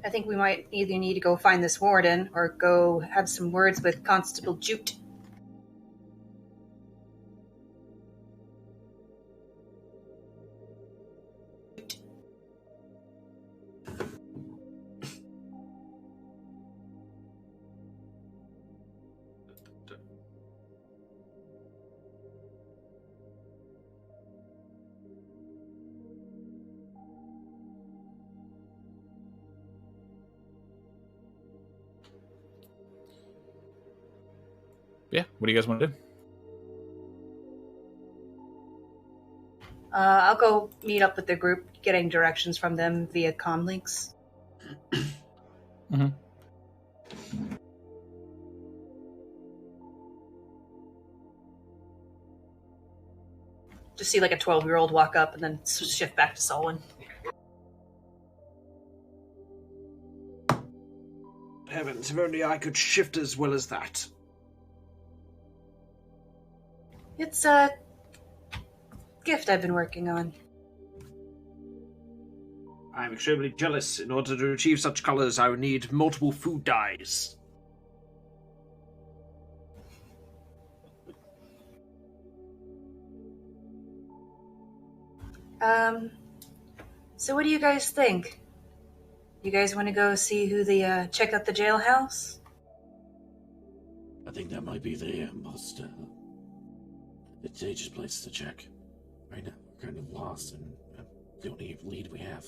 I think we might either need to go find this warden or go have some words with Constable Jute. Yeah, what do you guys want to do? I'll go meet up with the group, getting directions from them via comm links. Mm-hmm. Just see like a 12-year-old walk up and then shift back to Solwynn. Heavens, if only I could shift as well as that. It's a gift I've been working on. I'm extremely jealous. In order to achieve such colors, I would need multiple food dyes. So what do you guys think? You guys want to go see who check out the jailhouse? I think that might be the most safest place to check. Right now, we're kind of lost, and the only lead we have.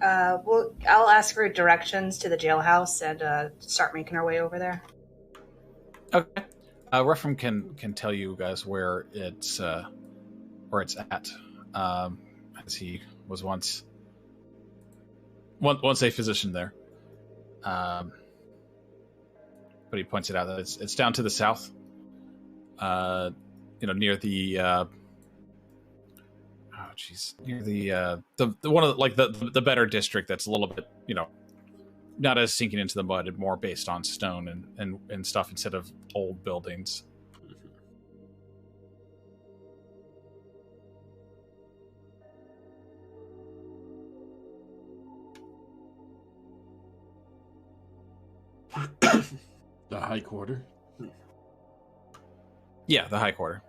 Well, I'll ask for directions to the jailhouse and start making our way over there. Okay. Wolfram can tell you guys where it's at, as he was once a physician there. But he points it out that it's down to the south. Near the near the one of the better district that's a little bit, not as sinking into the mud and more based on stone and stuff instead of old buildings. The High Quarter? Yeah, the High Quarter.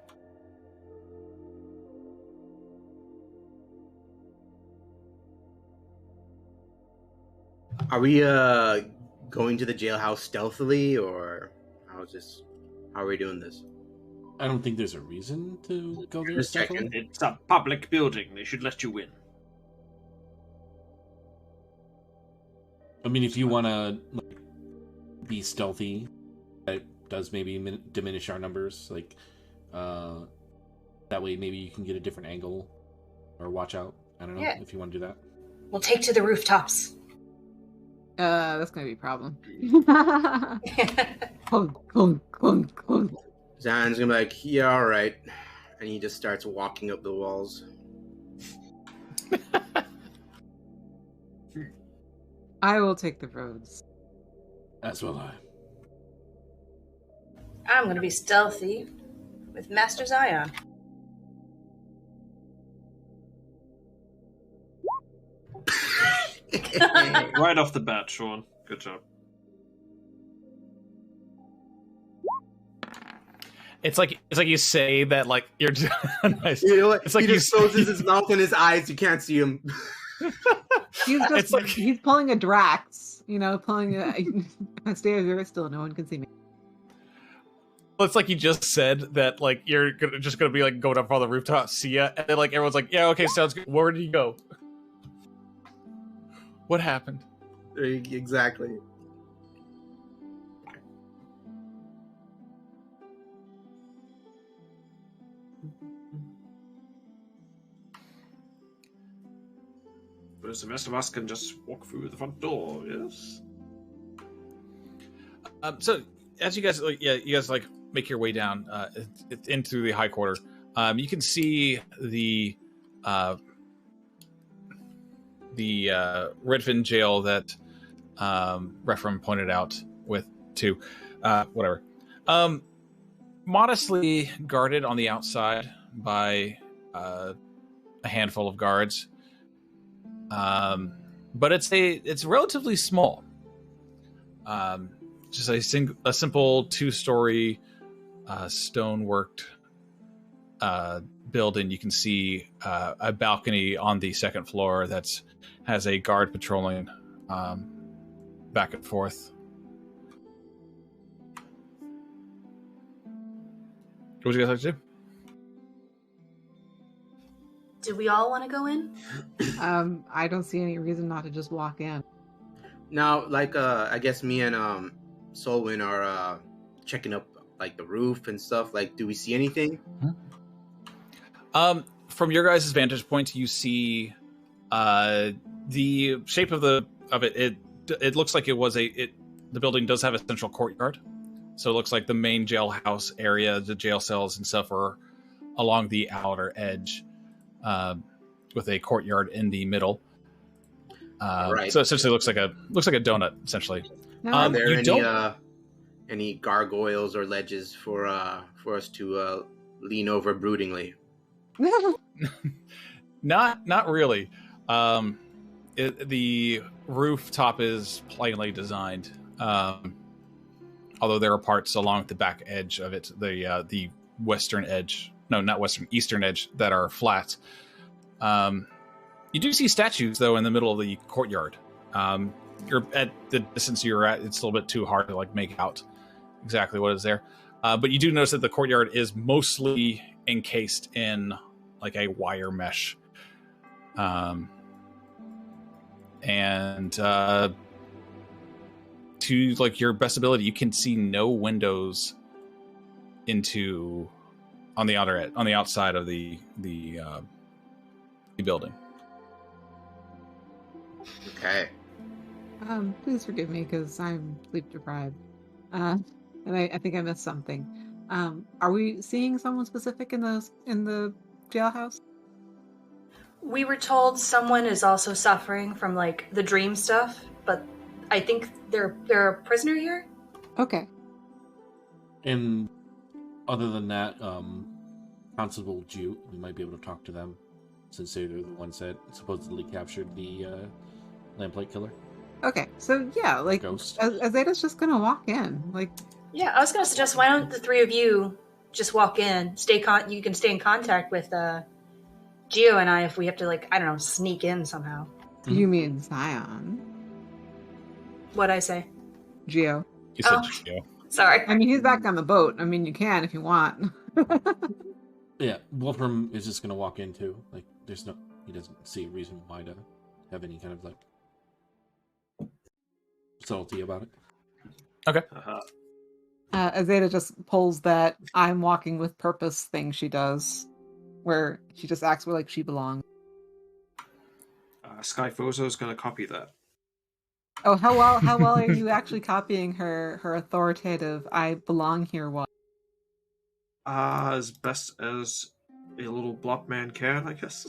Are we going to the jailhouse stealthily, or how are we doing this? I don't think there's a reason to go there. Just checking. It's a public building. They should let you in. I mean, if you want to be stealthy, that does maybe diminish our numbers. That way maybe you can get a different angle or watch out. I don't know if you want to do that. We'll take to the rooftops. That's gonna be a problem. Clunk, clunk, clunk, clunk. Zan's gonna be like, yeah, all right. And he just starts walking up the walls. I will take the roads. As will I. I'm going to be stealthy with Master Zion. Right off the bat, Sean. Good job. It's like you say that like you're nice. You know what? It's like he just closes his mouth and his eyes. You can't see him. He's pulling a Drax, pulling a stay over still. No one can see me. Well, it's like you just said that like you're just gonna be like going up on the rooftop, see ya, and then like everyone's like, yeah, okay, sounds good. Where did he go? What happened? Exactly. But the rest of us can just walk through the front door, yes? So as you guys make your way down into the High Quarter, you can see the Redfin jail that Wolfram pointed out whatever. Modestly guarded on the outside by a handful of guards. But it's relatively small. Just a simple 2-story stoneworked building. You can see a balcony on the second floor has a guard patrolling back and forth. What would you guys like to do? Do we all want to go in? I don't see any reason not to just walk in. Now, like, I guess me and Solwynn are checking up like the roof and stuff. Like, do we see anything? From your guys' vantage point, you see the shape of it. It looks like the building does have a central courtyard, so it looks like the main jailhouse area, the jail cells and stuff, are along the outer edge, with a courtyard in the middle. Right. So essentially, looks like a donut. Essentially, No, Are there any gargoyles or ledges for us to lean over broodingly? Not really. The rooftop is plainly designed, although there are parts along the back edge of it, the western edge, no, not western, eastern edge, that are flat. You do see statues, though, in the middle of the courtyard. You're at the distance you're at, it's a little bit too hard to make out exactly what is there. But you do notice that the courtyard is mostly encased in a wire mesh. And to your best ability, you can see no windows on the outside of the building. Okay. Please forgive me because I'm sleep deprived, and I think I missed something. Are we seeing someone specific in the jailhouse? We were told someone is also suffering from the dream stuff, but I think they're a prisoner here. Okay. And other than that, Constable Jute, we might be able to talk to them, since they're the ones that supposedly captured the lamplight killer. Okay, so yeah, Ghost. Azadeh's just gonna walk in, Yeah, I was going to suggest, why don't the three of you just walk in? You can stay in contact with Gio and I if we have to, sneak in somehow. Mhm. You mean Zion? What'd I say? Geo. You said Oh. Gio. Sorry. I mean, he's back on the boat. I mean, you can if you want. Yeah, Wolfram is just gonna walk in too. He doesn't see a reason why to have any kind of subtlety about it. Okay. Azadeh just pulls that "I'm walking with purpose" thing she does, where she just acts like she belongs. Skyphozo is going to copy that. Oh, how well are you actually copying her authoritative "I belong here" one? As best as a little blob man can, I guess.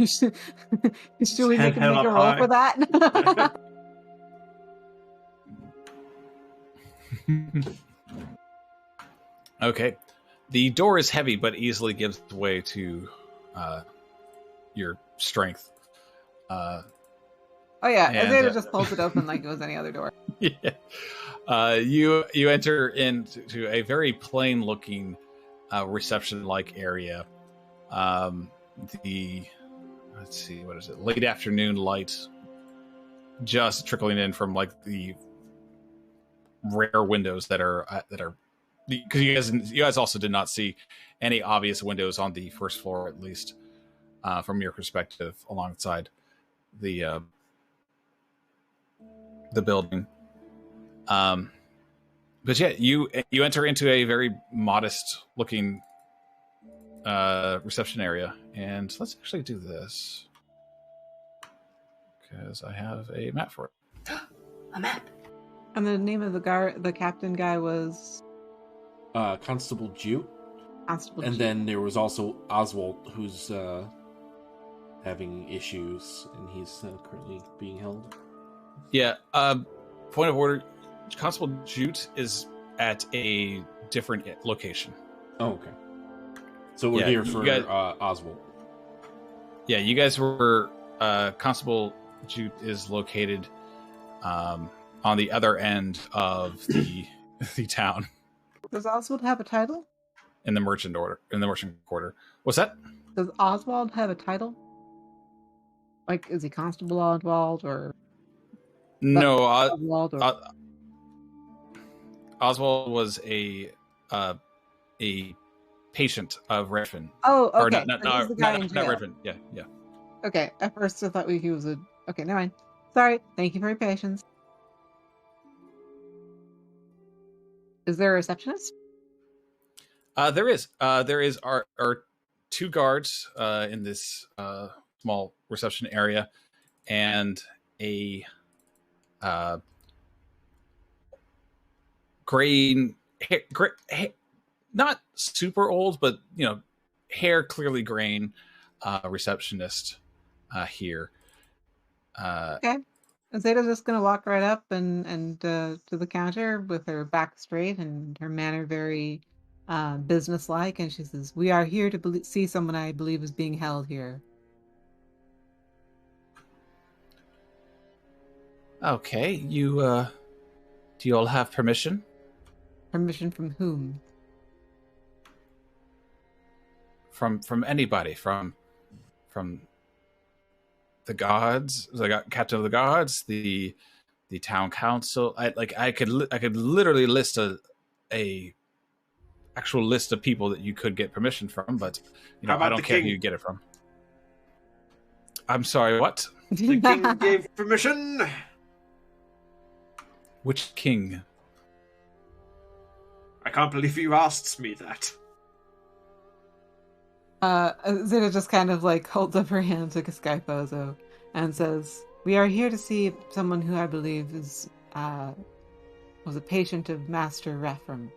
Should we make him Head make up a roll high. for that? Okay. The door is heavy, but easily gives way to your strength. Oh yeah, And, Azadeh just pulls it open like it was any other door. Yeah. You enter into a very plain-looking reception-like area. Let's see, what is it? Late afternoon light, just trickling in from the rare windows that are because you guys also did not see any obvious windows on the first floor, at least from your perspective, alongside the building. But yeah, you enter into a very modest looking reception area, and let's actually do this because I have a map for it. A map. And the name of the captain guy was Constable Jute. Constable. And G. then there was also Oswald, who's having issues, and he's currently being held. Yeah. Point of order: Constable Jute is at a different location. Oh, okay. So we're Yeah, here you for guys- Oswald. Yeah, you guys were. Constable Jute is located on the other end of the town Does Oswald have a title? in the merchant quarter. What's that? Does Oswald have a title? Like, is he Constable Oswald or No, Oswald or Oswald was a patient of Redfin. Oh, Or okay. not So he's the guy in not jail. Redfin. Yeah, yeah. Okay, at first I thought he was a. Okay, never mind. Sorry. Thank you for your patience. Is there a receptionist? There is our two guards in this small reception area, and a green, not super old, but hair clearly graying receptionist here. Okay. Azada's just gonna walk right up and to the counter with her back straight and her manner very businesslike, and she says, "We are here to see someone I believe is being held here." Okay, do you all have permission? Permission from whom? From anybody, from the guards, the captain of the guards, the town council. I could literally list a actual list of people that you could get permission from, but I don't care who you get it from. I'm sorry, what? The king gave permission. Which king? I can't believe you asked me that. Zeta just kind of like holds up her hand to Skyphozo and says, "We are here to see someone who I believe is was a patient of Master Wolfram,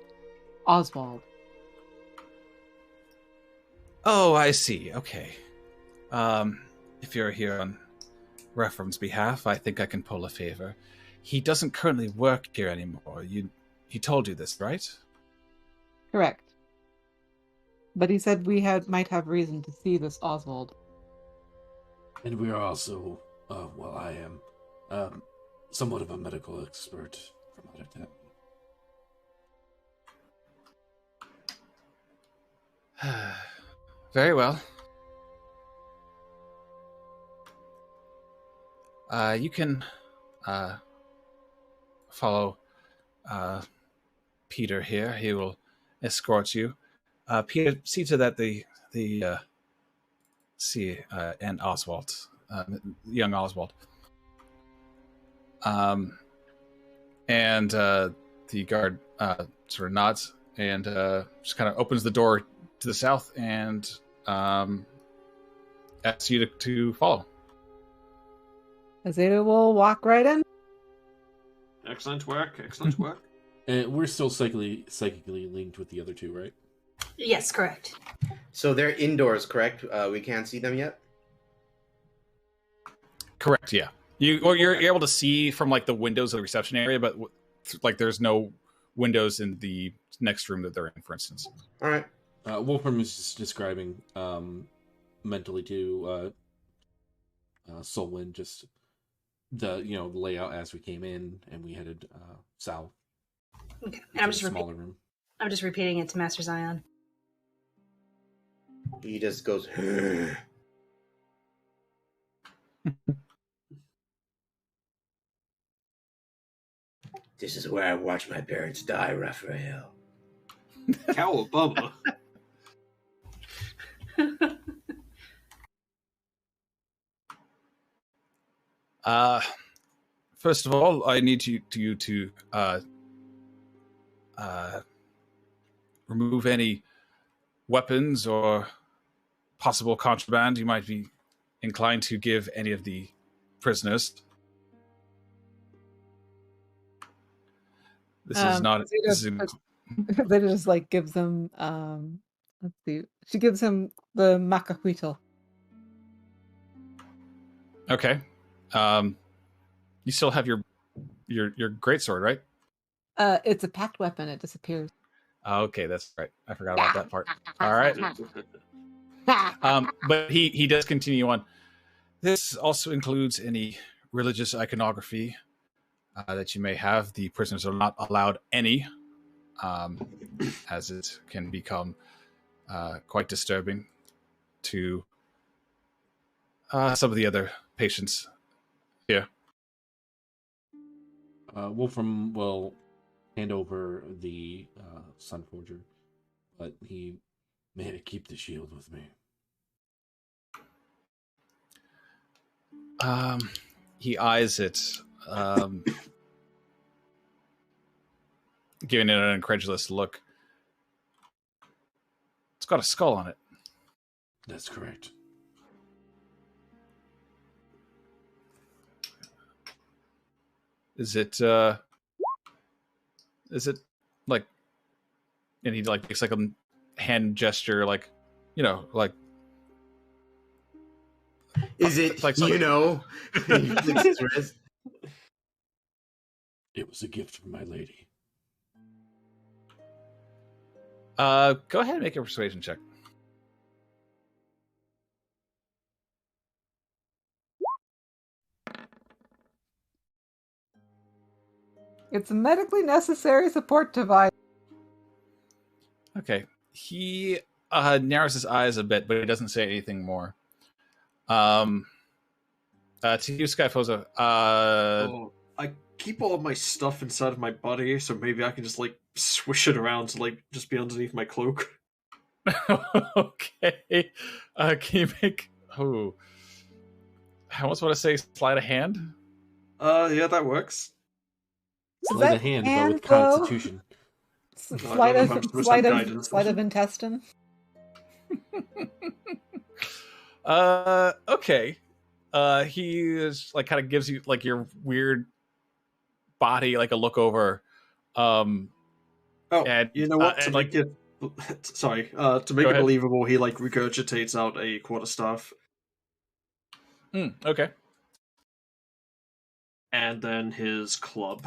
Oswald." Oh, I see. Okay. If you're here on Wolfram's behalf, I think I can pull a favor. He doesn't currently work here anymore. He told you this, right? Correct. But he said we might have reason to see this Oswald. And we are also, well, I am, somewhat of a medical expert from out of town. Very well. You can follow Peter here. He will escort you. Peter, see to that and Oswald, young Oswald. And the guard sort of nods and just kind of opens the door to the south and asks you to follow. Azadeh will walk right in. Excellent work. Excellent work. And we're still psychically linked with the other two, right? Yes, correct. So they're indoors, correct? We can't see them yet? Correct, yeah. You're able to see from like the windows of the reception area, but like there's no windows in the next room that they're in, for instance. All right. Wolfram is just describing mentally to Solwynn just the layout as we came in and we headed south. Okay. And I'm just smaller room. I'm just repeating it to Master Zion. He just goes. This is where I watched my parents die, Raphael. Cowabubba. First of all, I need you to remove any weapons or possible contraband you might be inclined to give any of the prisoners. This is not. Zeta just like gives him. Let's see. She gives him the macahuitl. Okay. You still have your greatsword, right? It's a packed weapon. It disappears. Okay, that's right. I forgot about that part. All right. But he does continue on. This also includes any religious iconography that you may have. The prisoners are not allowed any, as it can become quite disturbing to some of the other patients here. Wolfram will hand over the Sunforger, but he may keep the shield with me. He eyes it, giving it an incredulous look. It's got a skull on it. That's correct. Is it like, and he like makes like a hand gesture, like, you know, like, Is it, like, you know? He flicks his wrist. It was a gift from my lady. go ahead and make a persuasion check. It's a medically necessary support device. Okay. He narrows his eyes a bit, but he doesn't say anything more. To you, Skyphozo. I keep all of my stuff inside of my body, so maybe I can just like swish it around to like just be underneath my cloak. Okay. Can you make... Oh. I almost want to say sleight of hand. Yeah, that works. Sleight of hand, but with though? Constitution. Sleight of guidance. sleight of intestine. Okay. He is like kind of gives you like your weird body like a look over. And You know what? and, To like, make it sorry, to make it believable, he like regurgitates out a quarterstaff. Okay. And then his club.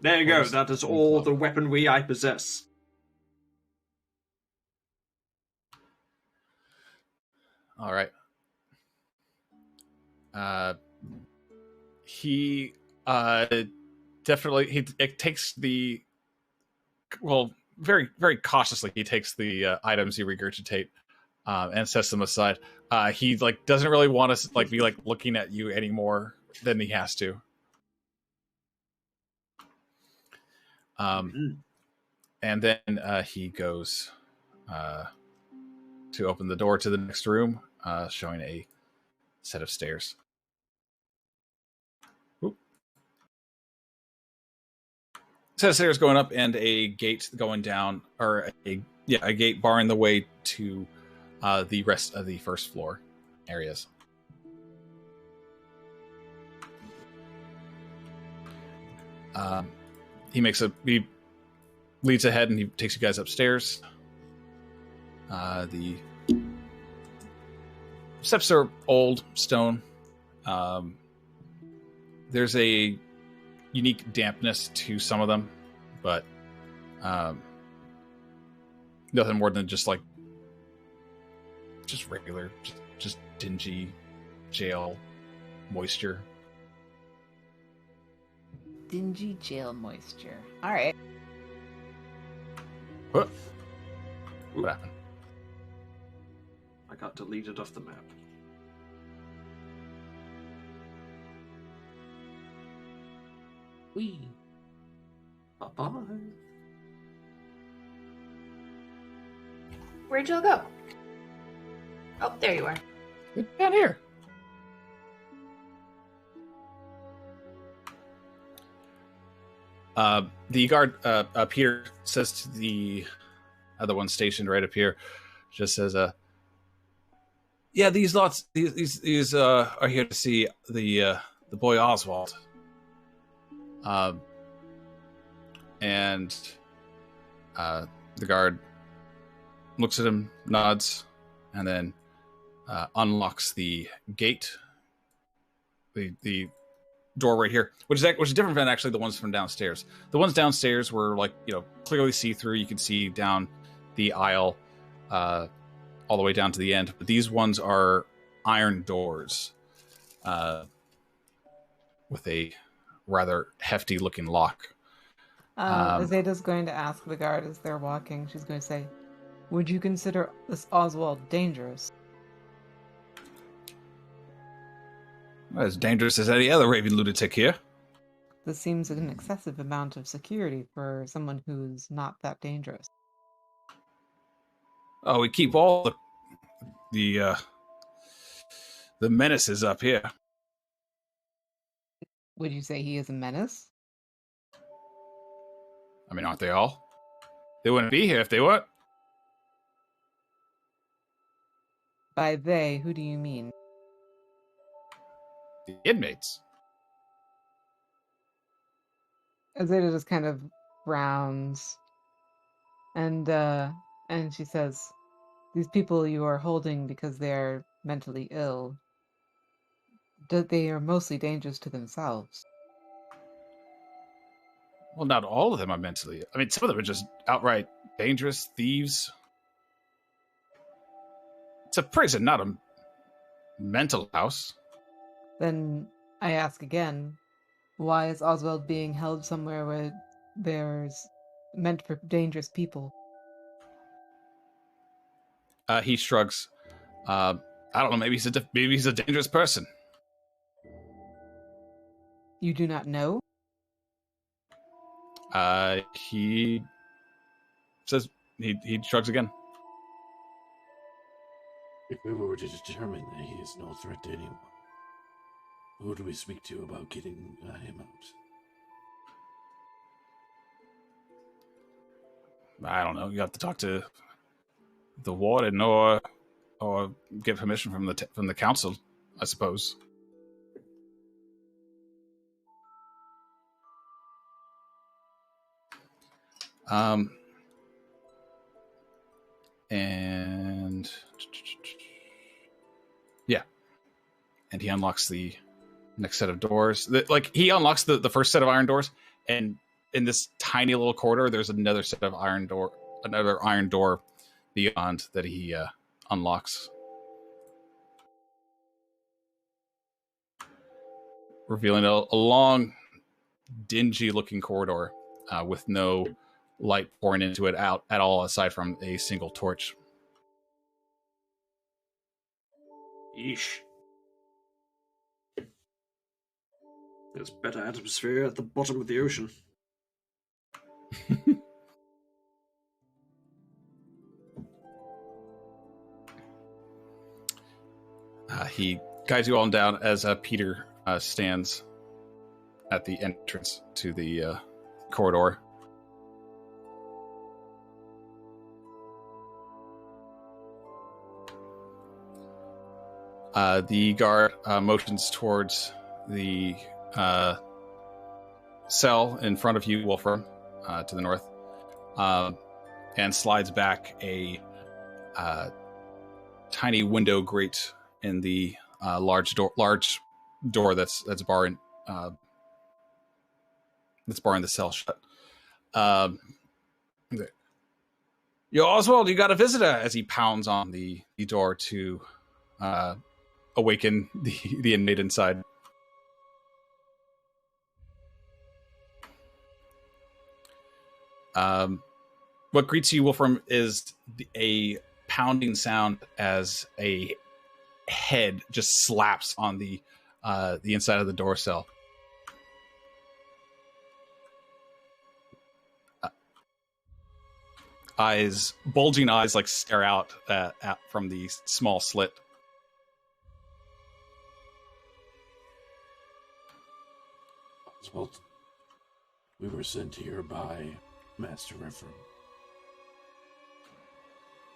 There you go. That is all the weaponry I possess. All right. He definitely it takes the very very cautiously he takes the items you regurgitate and sets them aside. He like doesn't really want to like be like looking at you anymore than he has to. And then he goes to open the door to the next room, showing a set of stairs. Oop. Set of stairs going up and a gate going down, or a gate barring the way to the rest of the first floor areas. He leads ahead and he takes you guys upstairs. The steps are old stone. There's a unique dampness to some of them, but nothing more than just regular, just dingy jail moisture. Dingy jail moisture. All right. What happened? I got deleted off the map. Wee. Bye-bye. Where'd y'all go? Oh, there you are. Get down here. The guard, Peter, says to the other one stationed right up here, just says, yeah, these are here to see the boy Oswald. And the guard looks at him, nods, and then unlocks the gate. The door right here, which is different than actually the ones from downstairs. The ones downstairs were like, clearly see through. You can see down the aisle, all the way down to the end. But these ones are iron doors, with a rather hefty looking lock. Azadeh's going to ask the guard as they're walking. She's going to say, "Would you consider this Oswald dangerous?" As dangerous as any other raving lunatic here. This seems an excessive amount of security for someone who's not that dangerous. Oh, we keep all the menaces up here. Would you say he is a menace? I mean, aren't they all? They wouldn't be here if they weren't. By they, who do you mean? The inmates. Azadeh just kind of frowns, and she says, "These people you are holding because they are mentally ill, they are mostly dangerous to themselves." Well, not all of them are mentally. I mean, some of them are just outright dangerous thieves. It's a prison, not a mental house. Then I ask again, why is Oswald being held somewhere where there's meant for dangerous people? He shrugs. I don't know. Maybe he's a dangerous person. You do not know? He says he shrugs again. If we were to determine that he is no threat to anyone, who do we speak to about getting him out? I don't know. You have to talk to the warden or get permission from the council, I suppose. And yeah, and he unlocks the next set of doors. He unlocks the first set of iron doors, and in this tiny little corridor, there's another set of another iron door beyond that he unlocks, revealing a long, dingy-looking corridor with no light pouring into it out at all, aside from a single torch. Yeesh. There's better atmosphere at the bottom of the ocean. He guides you all down as Peter stands at the entrance to the corridor. The guard motions towards the cell in front of you, Wolfram, to the north, and slides back a tiny window grate in the large door that's barring the cell shut. Yo, Oswald, you got a visitor! As he pounds on the door to awaken the inmate inside. What greets you, Wolfram, is a pounding sound as a head just slaps on the inside of the door cell. Bulging eyes, like stare out from the small slit. Oswald, we were sent here by Master Wolfram.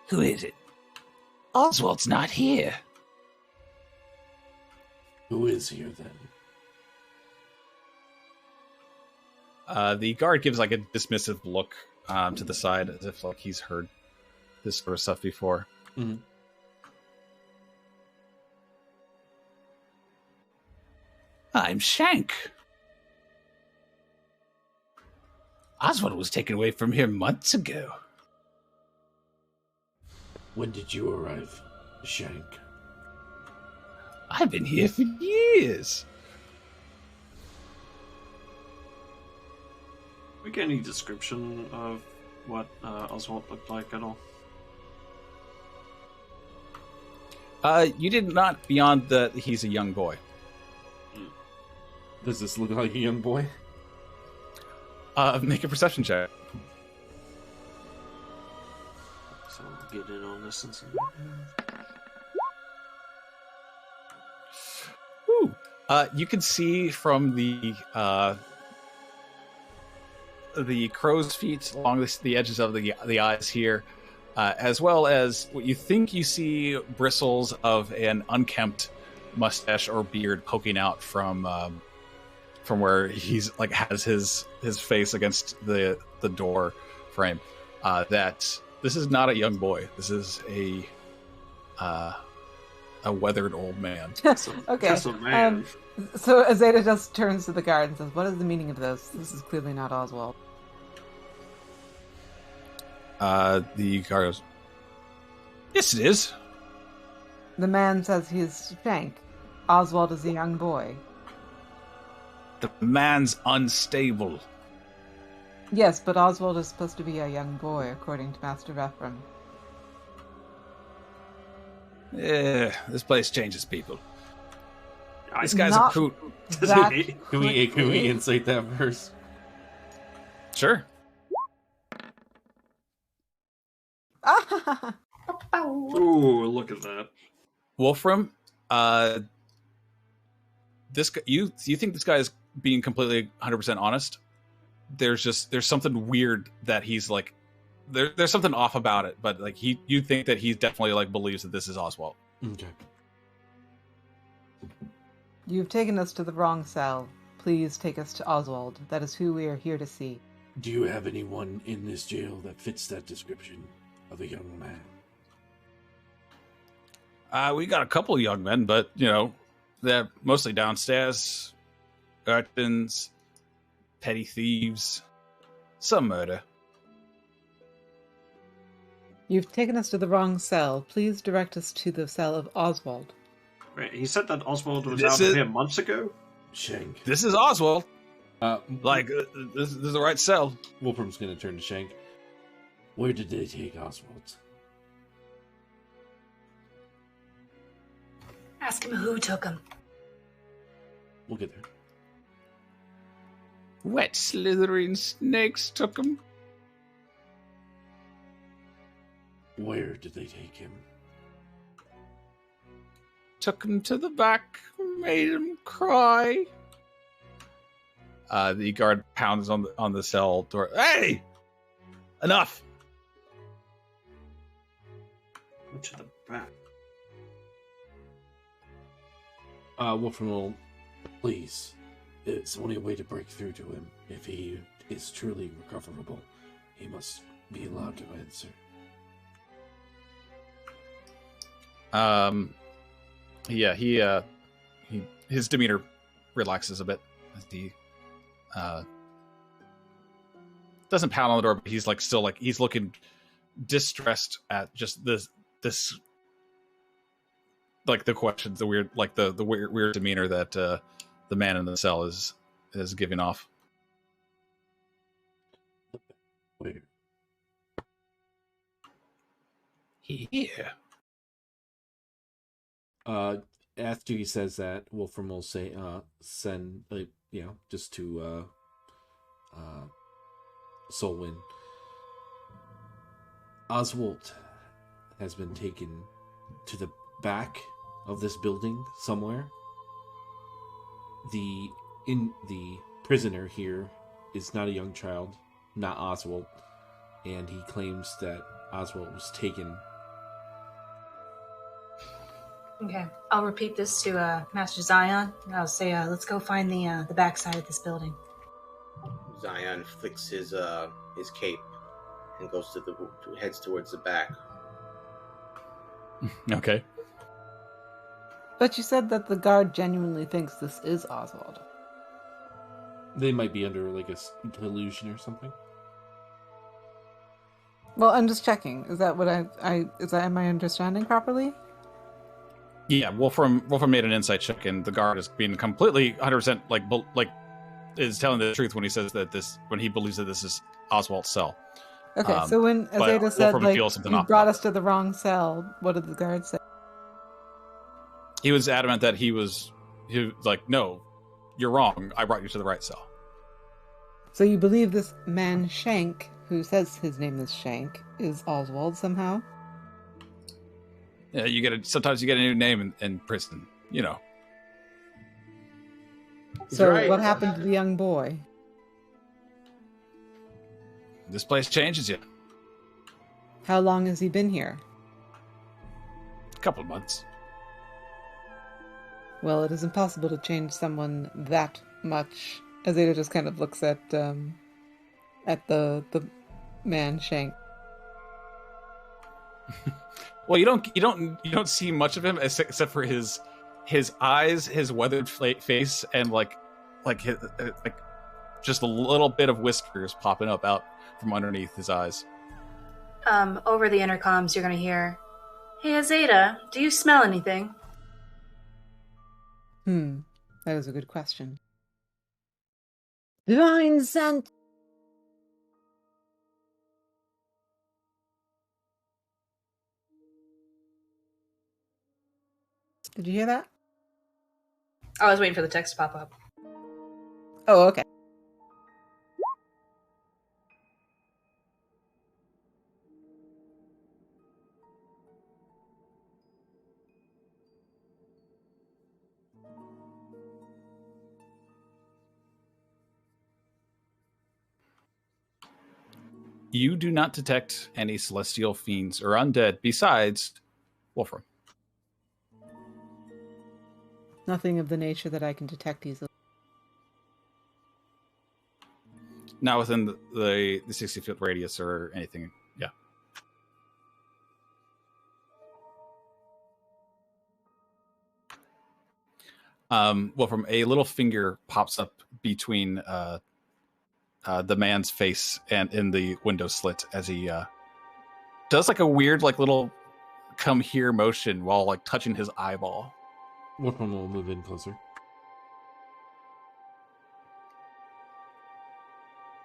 Who is it? Oswald's not here. Who is here then? The guard gives like a dismissive look to the side, as if like he's heard this sort of stuff before. I'm Shank. Oswald was taken away from here months ago. When did you arrive, Shank? I've been here for years. We get any description of what Oswald looked like at all? You did not beyond that he's a young boy. Does this look like a young boy? Make a perception check. So I'll get in on this and see. Woo. You can see from the crow's feet along the edges of the eyes here, as well as what you think you see bristles of an unkempt mustache or beard poking out from where he's like has his face against the door frame. That this is not a young boy. This is a weathered old man. Okay. Just a man. So Azadeh just turns to the guard and says, "What is the meaning of this? This is clearly not Oswald." The guard goes, "Yes, it is." The man says he's Shank. Oswald is a young boy. The man's unstable. Yes, but Oswald is supposed to be a young boy, according to Master Wolfram. This place changes people. This guy's Not a coot. that Can we insight that first? Sure. Ooh, look at that. Wolfram, this guy, you think this guy is being completely 100% honest? There's something weird that he's like, there's something off about it, but like you think that he definitely like believes that this is Oswald. Okay. You've taken us to the wrong cell. Please take us to Oswald. That is who we are here to see. Do you have anyone in this jail that fits that description of a young man? We got a couple of young men, but they're mostly downstairs. Urchins, petty thieves, some murder. You've taken us to the wrong cell. Please direct us to the cell of Oswald. Wait, he said that Oswald was This out is- of here months ago? Shank. This is Oswald. This This is the right cell. Wolfram's going to turn to Shank. Where did they take Oswald? Ask him who took him. We'll get there. Wet slithering snakes took him. Where did they take him? Took him to the back, made him cry. The guard pounds on the cell door. Hey! Enough! To the back. Wolfram will, please. It's only a way to break through to him. If he is truly recoverable, he must be allowed to answer. Yeah, his demeanor relaxes a bit as he doesn't pound on the door, but he's like still like he's looking distressed at just this like the questions, the weird like the weird demeanor that the man in the cell is giving off. Where? Here. After he says that, Wolfram will say, send, just to, Solwynn. Oswald has been taken to the back of this building somewhere. The prisoner here is not a young child, not Oswald, and he claims that Oswald was taken. Okay, I'll repeat this to Master Zion. And I'll say, let's go find the backside of this building. Zion flicks his cape and goes heads towards the back. Okay. But you said that the guard genuinely thinks this is Oswald. They might be under like a delusion or something. Well, I'm just checking. Is that what am I understanding properly? Yeah, Wolfram made an insight check, and the guard is being completely 100% like is telling the truth when he says that when he believes that this is Oswald's cell. Okay, so when Azadeh said Wolfram like feels something you off brought about us to the wrong cell, what did the guard say? He was adamant that he was like, no, you're wrong. I brought you to the right cell. So you believe this man Shank, who says his name is Shank, is Oswald somehow? Yeah, sometimes you get a new name in prison, you know. So right. what happened to the young boy? This place changes you. How long has he been here? A couple of months. Well, it is impossible to change someone that much. Azadeh just kind of looks at the man Shank. Well, you don't see much of him except for his eyes, his weathered face, and like just a little bit of whiskers popping up out from underneath his eyes. Over the intercoms, you're gonna hear, "Hey, Azadeh, do you smell anything?" That is a good question. Divine scent. Did you hear that? I was waiting for the text to pop up. Oh, okay. You do not detect any celestial fiends or undead besides Wolfram. Nothing of the nature that I can detect easily. Not within the 60-foot radius or anything. Yeah. Wolfram, a little finger pops up between the man's face and in the window slit as he does like a weird little come here motion while like touching his eyeball. Wolfram will move in closer.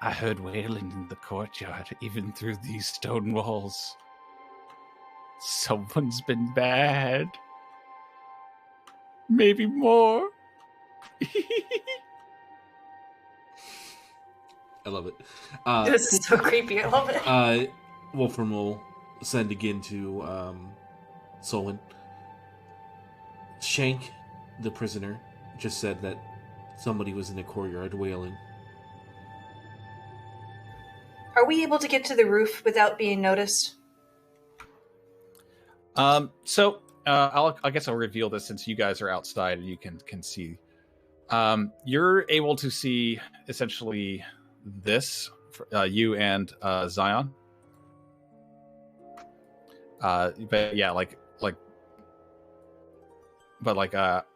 I heard wailing in the courtyard, even through these stone walls. Someone's been bad. Maybe more. I love it. This is so creepy. I love it. Wolfram will send again to Solwynn. Shank, the prisoner, just said that somebody was in the courtyard wailing. Are we able to get to the roof without being noticed? I guess I'll reveal this since you guys are outside and you can see. You're able to see essentially this, you and Zion. But yeah,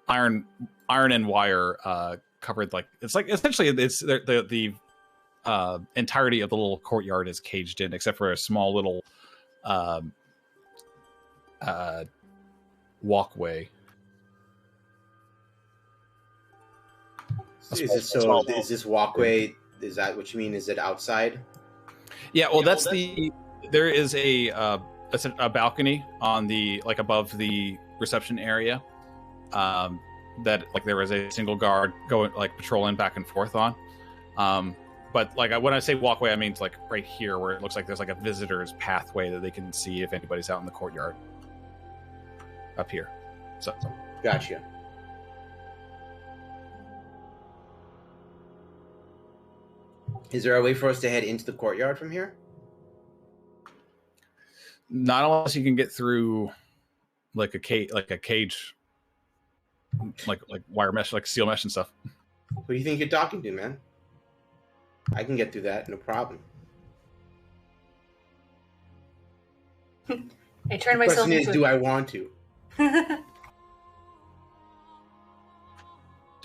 iron and wire covered it's essentially it's the entirety of the little courtyard is caged in except for a small little walkway. Is this walkway? Is that what you mean? Is it outside? Yeah, well, there is a balcony on the above the reception area. That there was a single guard going patrolling back and forth on. But when I say walkway, I mean right here where it looks like there's a visitor's pathway that they can see if anybody's out in the courtyard. Up here. So Gotcha. Is there a way for us to head into the courtyard from here? Not unless you can get through a cage, like wire mesh, steel mesh and stuff. Who do you think you're talking to, man? I can get through that, no problem. I turn The myself question is, do I want to?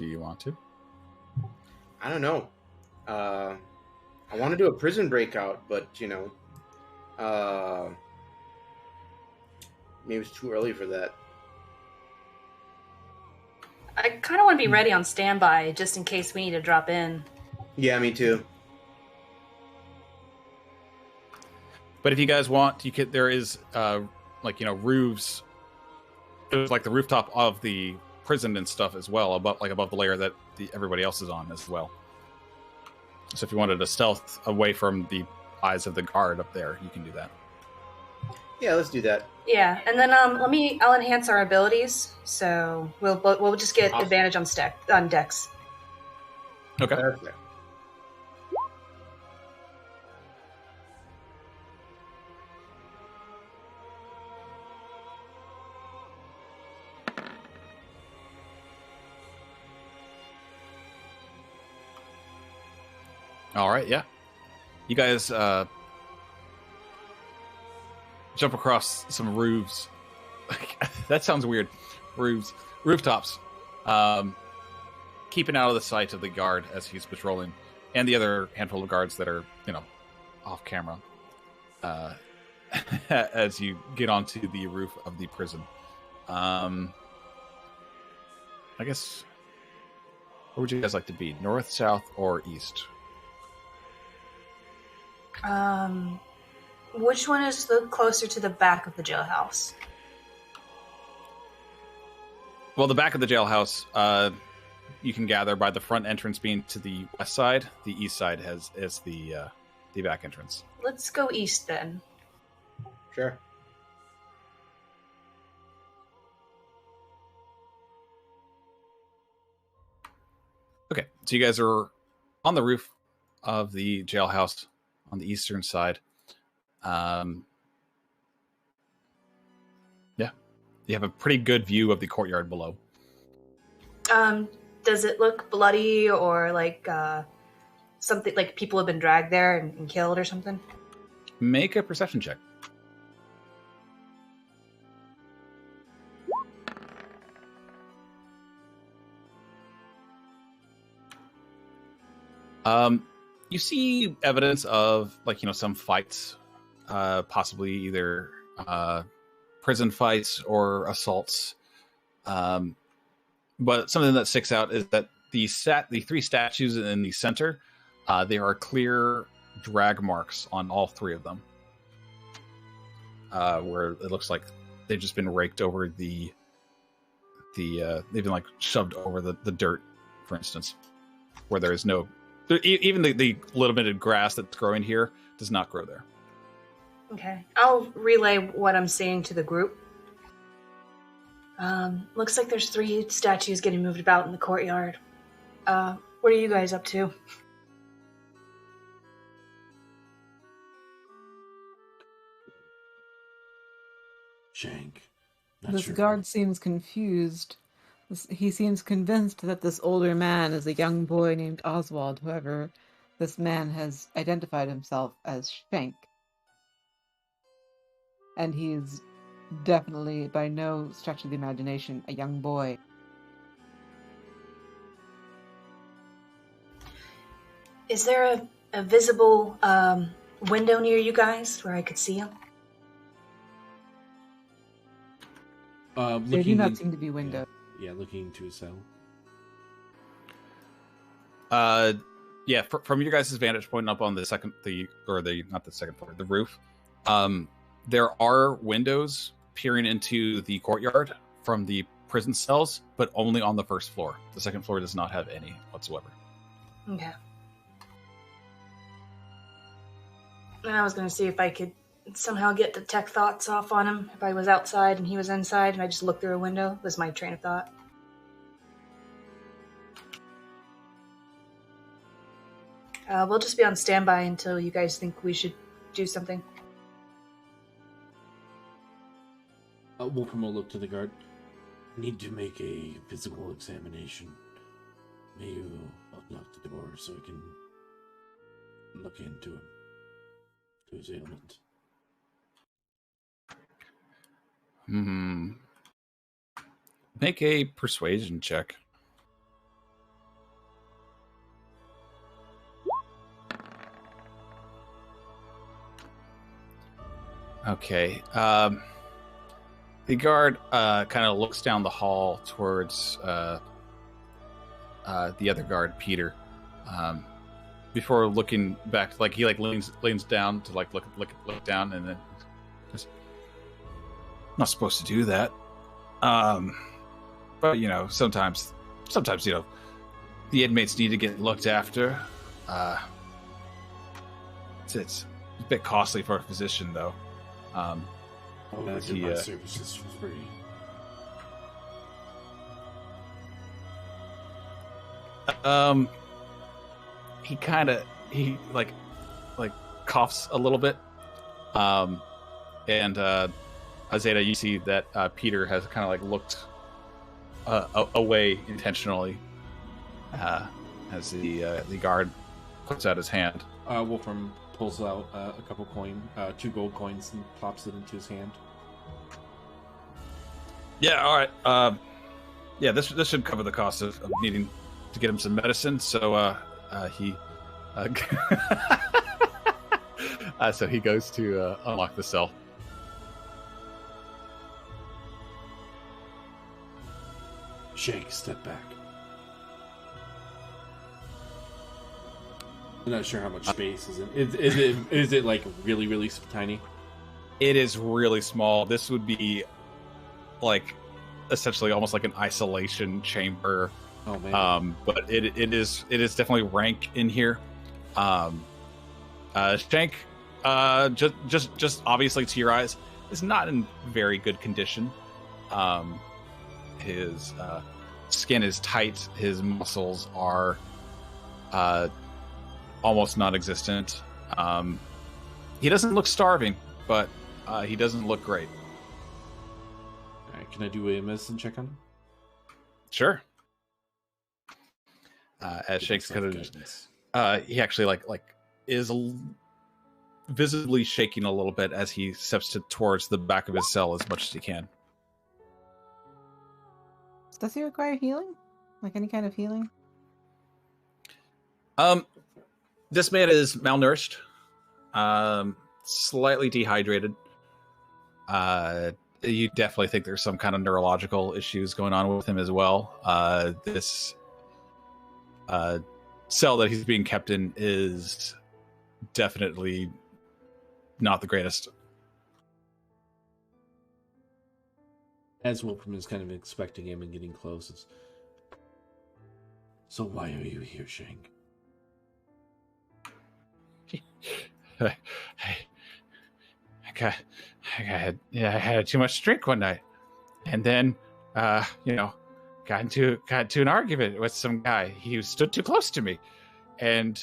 Do you want to? I don't know. I want to do a prison breakout, but maybe it's too early for that. I kind of want to be ready on standby just in case we need to drop in. Yeah, me too. But if you guys want, you could. There is roofs. It was like the rooftop of the prison and stuff as well, above the layer that everybody else is on as well. So if you wanted to stealth away from the eyes of the guard up there, you can do that. Yeah, let's do that. Yeah, and then I'll enhance our abilities, so we'll just get advantage on dex. Okay. Perfect. All right, yeah. You guys jump across some roofs. That sounds weird. Rooftops. Keeping out of the sight of the guard as he's patrolling, and the other handful of guards that are, off camera. As you get onto the roof of the prison. I guess, where would you guys like to be? North, south, or east? Which one is the closer to the back of the jailhouse? Well, the back of the jailhouse, you can gather by the front entrance being to the west side. The east side is the back entrance. Let's go east then. Sure. Okay, so you guys are on the roof of the jailhouse on the eastern side. Yeah, you have a pretty good view of the courtyard below. Does it look bloody or like something like people have been dragged there and killed or something? Make a perception check. You see evidence of some fights, possibly either prison fights or assaults. But something that sticks out is that the three statues in the center, there are clear drag marks on all three of them, where it looks like they've just been raked over they've been shoved over the dirt, for instance, where there is no. Even the little bit of grass that's growing here does not grow there. Okay. I'll relay what I'm seeing to the group. Looks like there's 3 statues getting moved about in the courtyard. What are you guys up to? Shank. This guard seems confused. He seems convinced that this older man is a young boy named Oswald. However, this man has identified himself as Shank. And he's definitely, by no stretch of the imagination, a young boy. Is there a visible window near you guys where I could see him? There do not seem to be windows. Yeah, looking into his cell. Yeah, from your guys' vantage point up on the roof, there are windows peering into the courtyard from the prison cells, but only on the first floor. The second floor does not have any whatsoever. Okay. And I was going to see if I could somehow get detect thoughts off on him if I was outside and he was inside and I just looked through a window. Was my train of thought. We'll just be on standby until you guys think we should do something. Wolfram will look to the guard. Need to make a physical examination. May you unlock the door so I can look into him, to his ailment. Make a persuasion check. Okay. The guard kind of looks down the hall towards the other guard, Peter. Before looking back, like he leans down to look down, and then goes, "I'm not supposed to do that." But sometimes the inmates need to get looked after. It's a bit costly for a physician, though. I get my services for free. He coughs a little bit, and Azadeh, you see that Peter has kind of looked away intentionally as the guard puts out his hand. Wolfram pulls out a couple two gold coins, and plops it into his hand. Yeah, all right. This should cover the cost of needing to get him some medicine. So he so he goes to unlock the cell. Shake, step back. I'm not sure how much space is in. Is it like really, really tiny? It is really small. This would be essentially almost like an isolation chamber. Oh man! But it is definitely rank in here. Shank, just obviously to your eyes, is not in very good condition. His skin is tight. His muscles are almost non-existent. He doesn't look starving, but he doesn't look great. All right, can I do a medicine check on him? Sure. As Shank's kind of, he actually is visibly shaking a little bit as he steps towards the back of his cell as much as he can. Does he require healing? Like any kind of healing? This man is malnourished, slightly dehydrated. You definitely think there's some kind of neurological issues going on with him as well. This cell that he's being kept in is definitely not the greatest. As Wolfram is kind of expecting him and getting close, so why are you here, Shank? I had too much to drink one night, and then got into an argument with some guy. He stood too close to me, and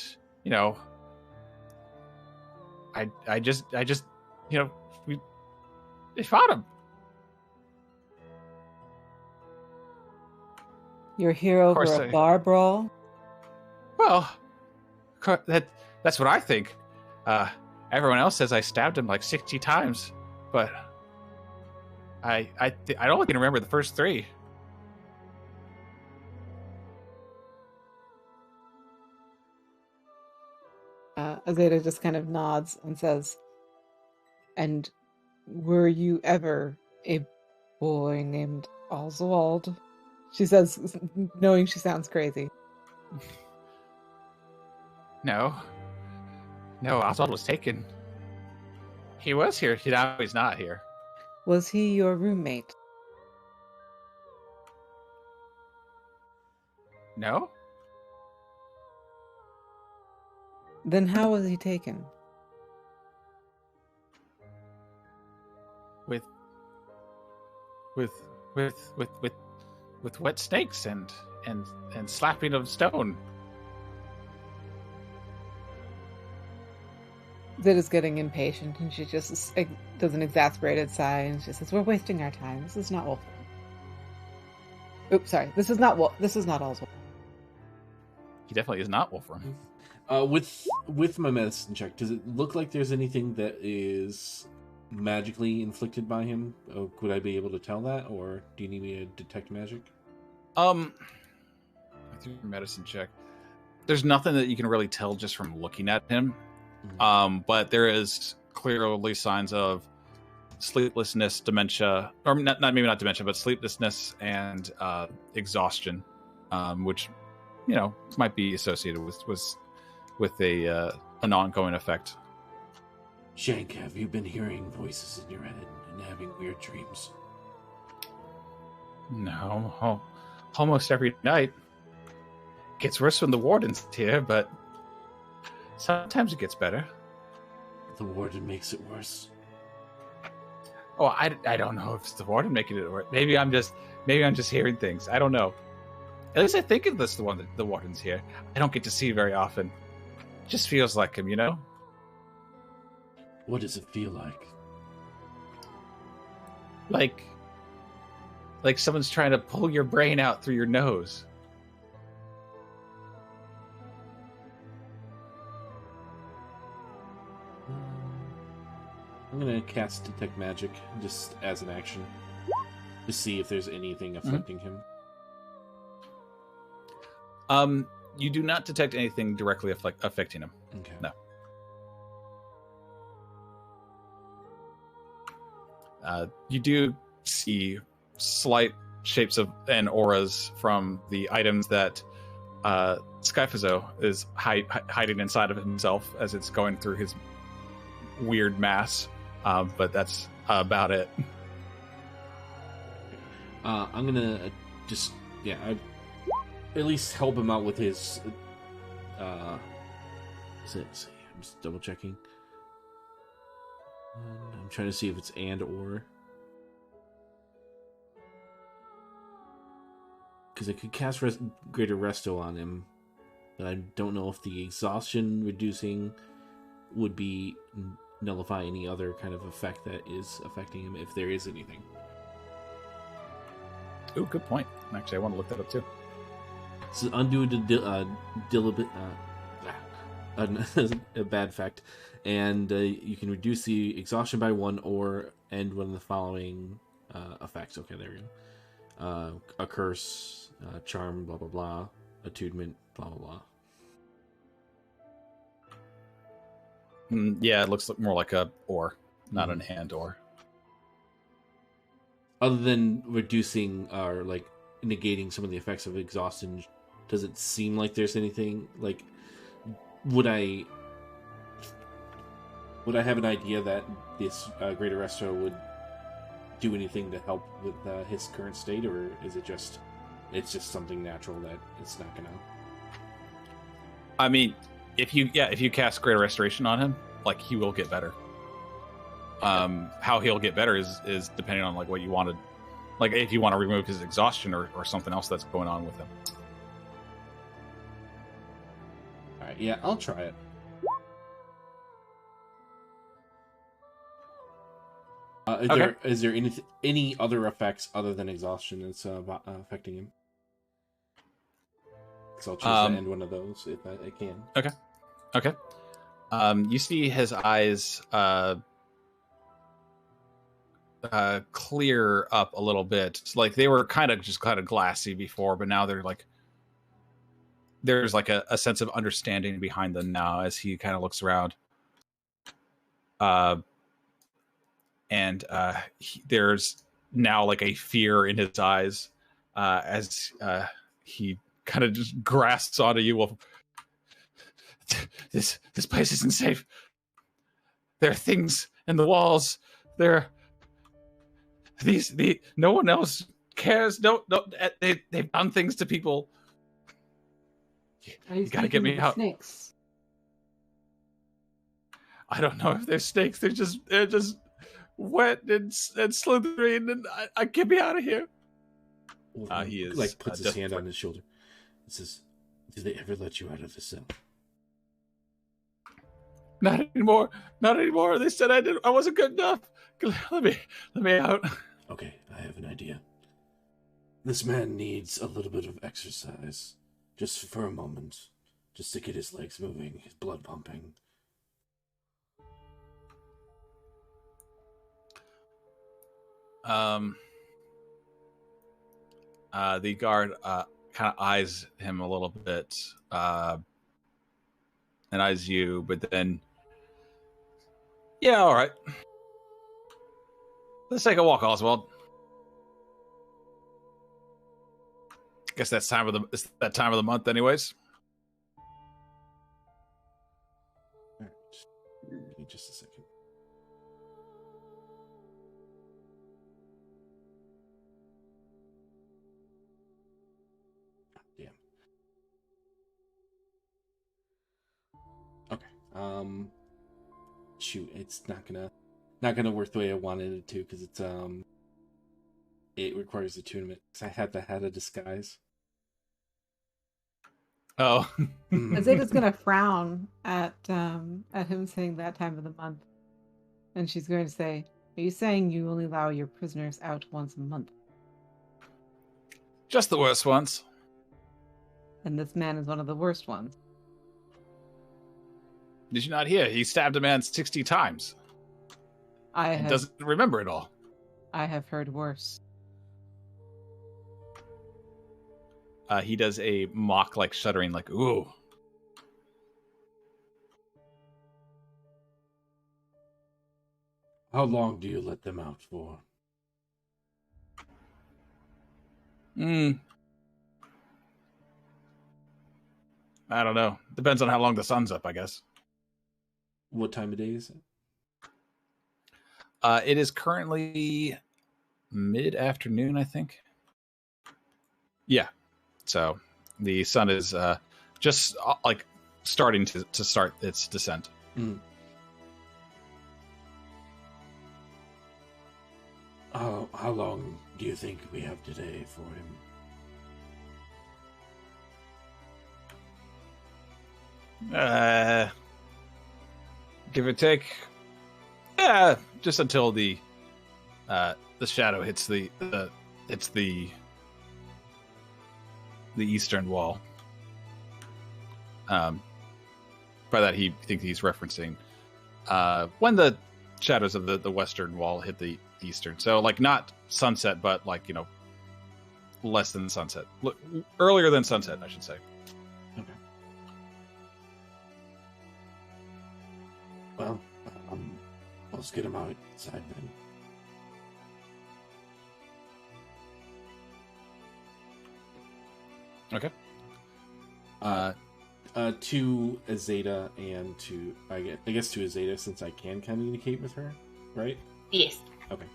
I just we fought him. You're here over a bar brawl? Well, that's what I think. Everyone else says I stabbed him 60 times, but I only can remember the first 3. Azadeh just kind of nods and says, "And were you ever a boy named Oswald?" She says, knowing she sounds crazy. No, Oswald was taken. He was here. Now he's not here. Was he your roommate? No. Then how was he taken? With wet snakes and slapping of stone. Zita's getting impatient, and she just does an exasperated sigh, and she says, "We're wasting our time. This is not Wolfram." Oops, sorry. This is not Oswald. He definitely is not Wolfram. With my medicine check, does it look like there's anything that is magically inflicted by him? Could I be able to tell that, or do you need me to detect magic? I do your medicine check. There's nothing that you can really tell just from looking at him. Mm-hmm. But there is clearly signs of sleeplessness, dementia, or not maybe not dementia, but sleeplessness and exhaustion, which might be associated with an ongoing effect. Shank, have you been hearing voices in your head and having weird dreams? No, almost every night. Gets worse when the warden's here, but sometimes it gets better. The warden makes it worse. Oh, I don't know if it's the warden making it worse. Maybe I'm just hearing things. I don't know. At least I think of this the warden's here. I don't get to see very often. It just feels like him, What does it feel like? Like someone's trying to pull your brain out through your nose. I'm gonna cast Detect Magic just as an action to see if there's anything affecting him. You do not detect anything directly affecting him. Okay. No. You do see slight shapes and auras from the items that Skyphozo is hiding inside of himself as it's going through his weird mass, but that's about it. I'm gonna I at least help him out with his. I'm just double checking. I'm trying to see if it's and or. Because I could cast Greater Resto on him, but I don't know if the exhaustion reducing would be nullify any other kind of effect that is affecting him, if there is anything. Oh, good point. Actually, I want to look that up too. So undo a bad effect, and you can reduce the exhaustion by 1 or end one of the following effects. Okay, there we go. A curse, charm, blah blah blah, attunement, blah blah blah. Yeah, it looks more like a or, not an and or. Other than reducing or like negating some of the effects of exhaustion, does it seem like there's anything like? Would I have an idea that this Greater Resto would do anything to help with his current state, or is it just something natural that it's not gonna? I mean, if you cast Greater Restoration on him, like, he will get better. How he'll get better is depending on like what you wanted, like if you want to remove his exhaustion or something else that's going on with him. All right, yeah, I'll try it. Is there any other effects other than exhaustion that's affecting him? So I'll choose to end one of those if I can. Okay. You see his eyes clear up a little bit. It's like they were kind of glassy before, but now they're like there's like a sense of understanding behind them now as he kind of looks around. There's now like a fear in his eyes as he kind of just grasps onto you. Well, this place isn't safe. There are things in the walls. No one else cares. No, they've done things to people. You gotta get me out. Snakes. I don't know if they're snakes. They're just wet and slithering, and I get me out of here. He is like puts his hand on his shoulder. He says, "Did they ever let you out of the cell?" Not anymore. Not anymore. They said I wasn't good enough. Let me out. Okay, I have an idea. This man needs a little bit of exercise, just for a moment, just to get his legs moving, his blood pumping. The guard kind of eyes him a little bit, and eyes you, but then, yeah, all right. Let's take a walk, Oswald. Guess it's that time of the month, anyways. All right. Give me just a second. Damn. Okay. Shoot, it's not gonna work the way I wanted it to because it's it requires attunement. Because I had a disguise. Oh. Azade's gonna frown at him saying that time of the month, and she's going to say, "Are you saying you only allow your prisoners out once a month?" Just the worst ones. And this man is one of the worst ones. Did you not hear? He stabbed a man 60 times. And doesn't remember it all. I have heard worse. He does a mock, like, shuddering, like, ooh. How long do you let them out for? I don't know. Depends on how long the sun's up, I guess. What time of day is it? It is currently mid-afternoon, I think. Yeah. So the sun is just like starting to start its descent. How long do you think we have today for him? Give or take. Just until the shadow hits the eastern wall. By that he thinks he's referencing when the shadows of the western wall hit the eastern. So like not sunset, but like, you know, less than sunset. Earlier than sunset, I should say. Okay. Well, let's get him outside then. Okay. To Azadeh and to I guess to Azadeh, since I can communicate with her, right? Yes. Okay.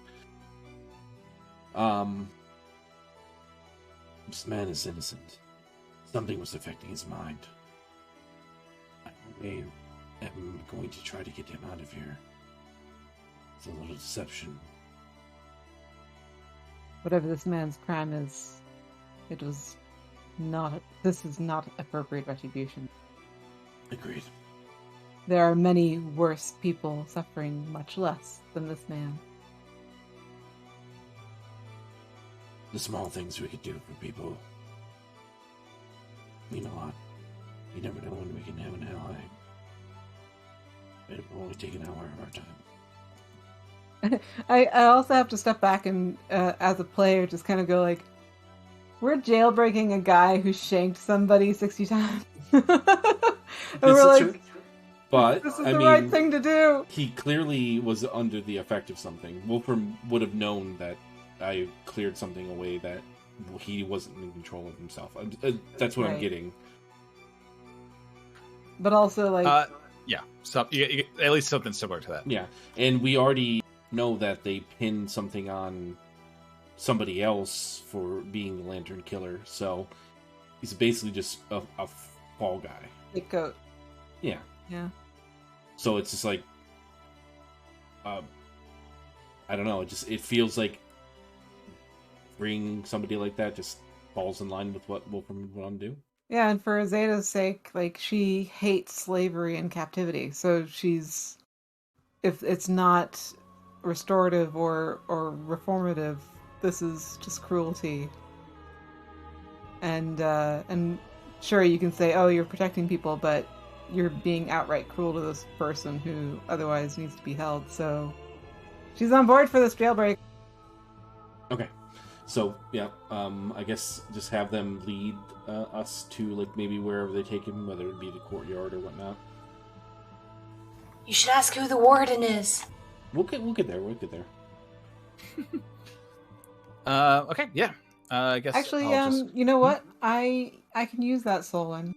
This man is innocent. Something was affecting his mind. I am going to try to get him out of here. It's a little deception. Whatever this man's crime is, this is not appropriate retribution. Agreed. There are many worse people suffering much less than this man. The small things we could do for people mean a lot. You never know when we can have an ally. It will only take an hour of our time. I also have to step back and, as a player, just kind of go like, we're jailbreaking a guy who shanked somebody 60 times. And we're like, true. But this is the right thing to do. He clearly was under the effect of something. Wolfram would have known that I cleared something away that he wasn't in control of himself. That's what I'm getting. But also, like... yeah. So, at least something similar to that. Yeah. And we already know that they pinned something on somebody else for being the Lantern Killer. So, he's basically just a fall guy. Scapegoat. Yeah. Yeah. So it's just like... I don't know. It feels like bringing somebody like that just falls in line with what Wolfram would want to do. Yeah, and for Azadeh's sake, like, she hates slavery and captivity, so she's... If it's not restorative or reformative, this is just cruelty. And sure, you can say, oh, you're protecting people, but you're being outright cruel to this person who otherwise needs to be held, so... She's on board for this jailbreak. Okay. So, yeah, I guess just have them lead us to, like, maybe wherever they take him, whether it be the courtyard or whatnot. You should ask who the warden is. We'll get there. Okay, yeah. I guess Actually, I'll just... you know what? I can use that Solwynn.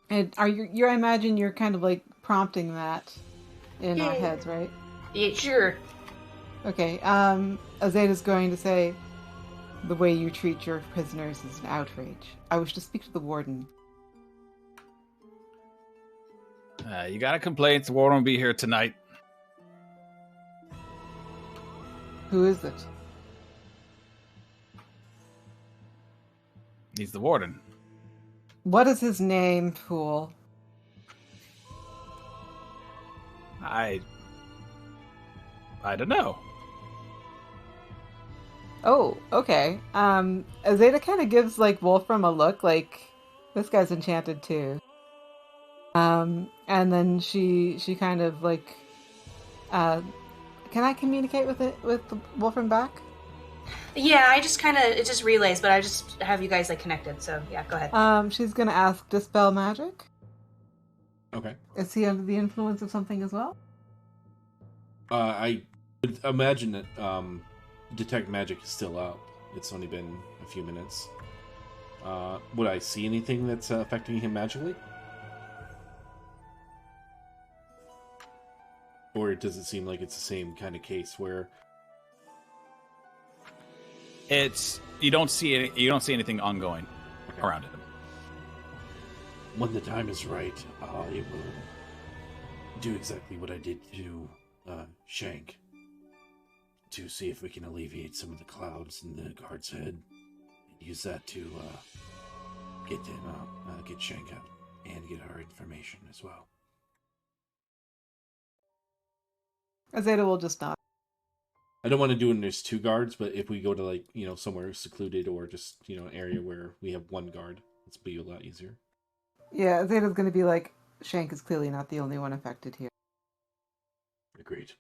And I imagine you're kind of like prompting that in our heads, right? Yeah, sure. Okay. Azadeh's going to say, the way you treat your prisoners is an outrage. I wish to speak to the warden. You got a complaint. The warden will be here tonight. Who is it? He's the warden. What is his name, fool? I don't know. Oh, okay. Azadeh kind of gives like Wolfram a look, like this guy's enchanted too. And then she kind of like, can I communicate with the Wolfram back? Yeah, I just kind of, it just relays, but I just have you guys like connected, so yeah, go ahead. She's gonna ask, dispel magic? Okay. Is he under the influence of something as well? I would imagine that detect magic is still out. It's only been a few minutes. Would I see anything that's affecting him magically? Or does it seem like it's the same kind of case where you don't see anything ongoing around him. when the time is right, I will do exactly what I did to Shank, to see if we can alleviate some of the clouds in the guard's head, and use that to get him out, get Shank out, and get our information as well. Azadeh will just nod. I don't want to do it when there's two guards, but if we go to, like, you know, somewhere secluded or just, you know, an area where we have one guard, it's be a lot easier. Yeah, Azadeh's going to be like, Shank is clearly not the only one affected here. Agreed.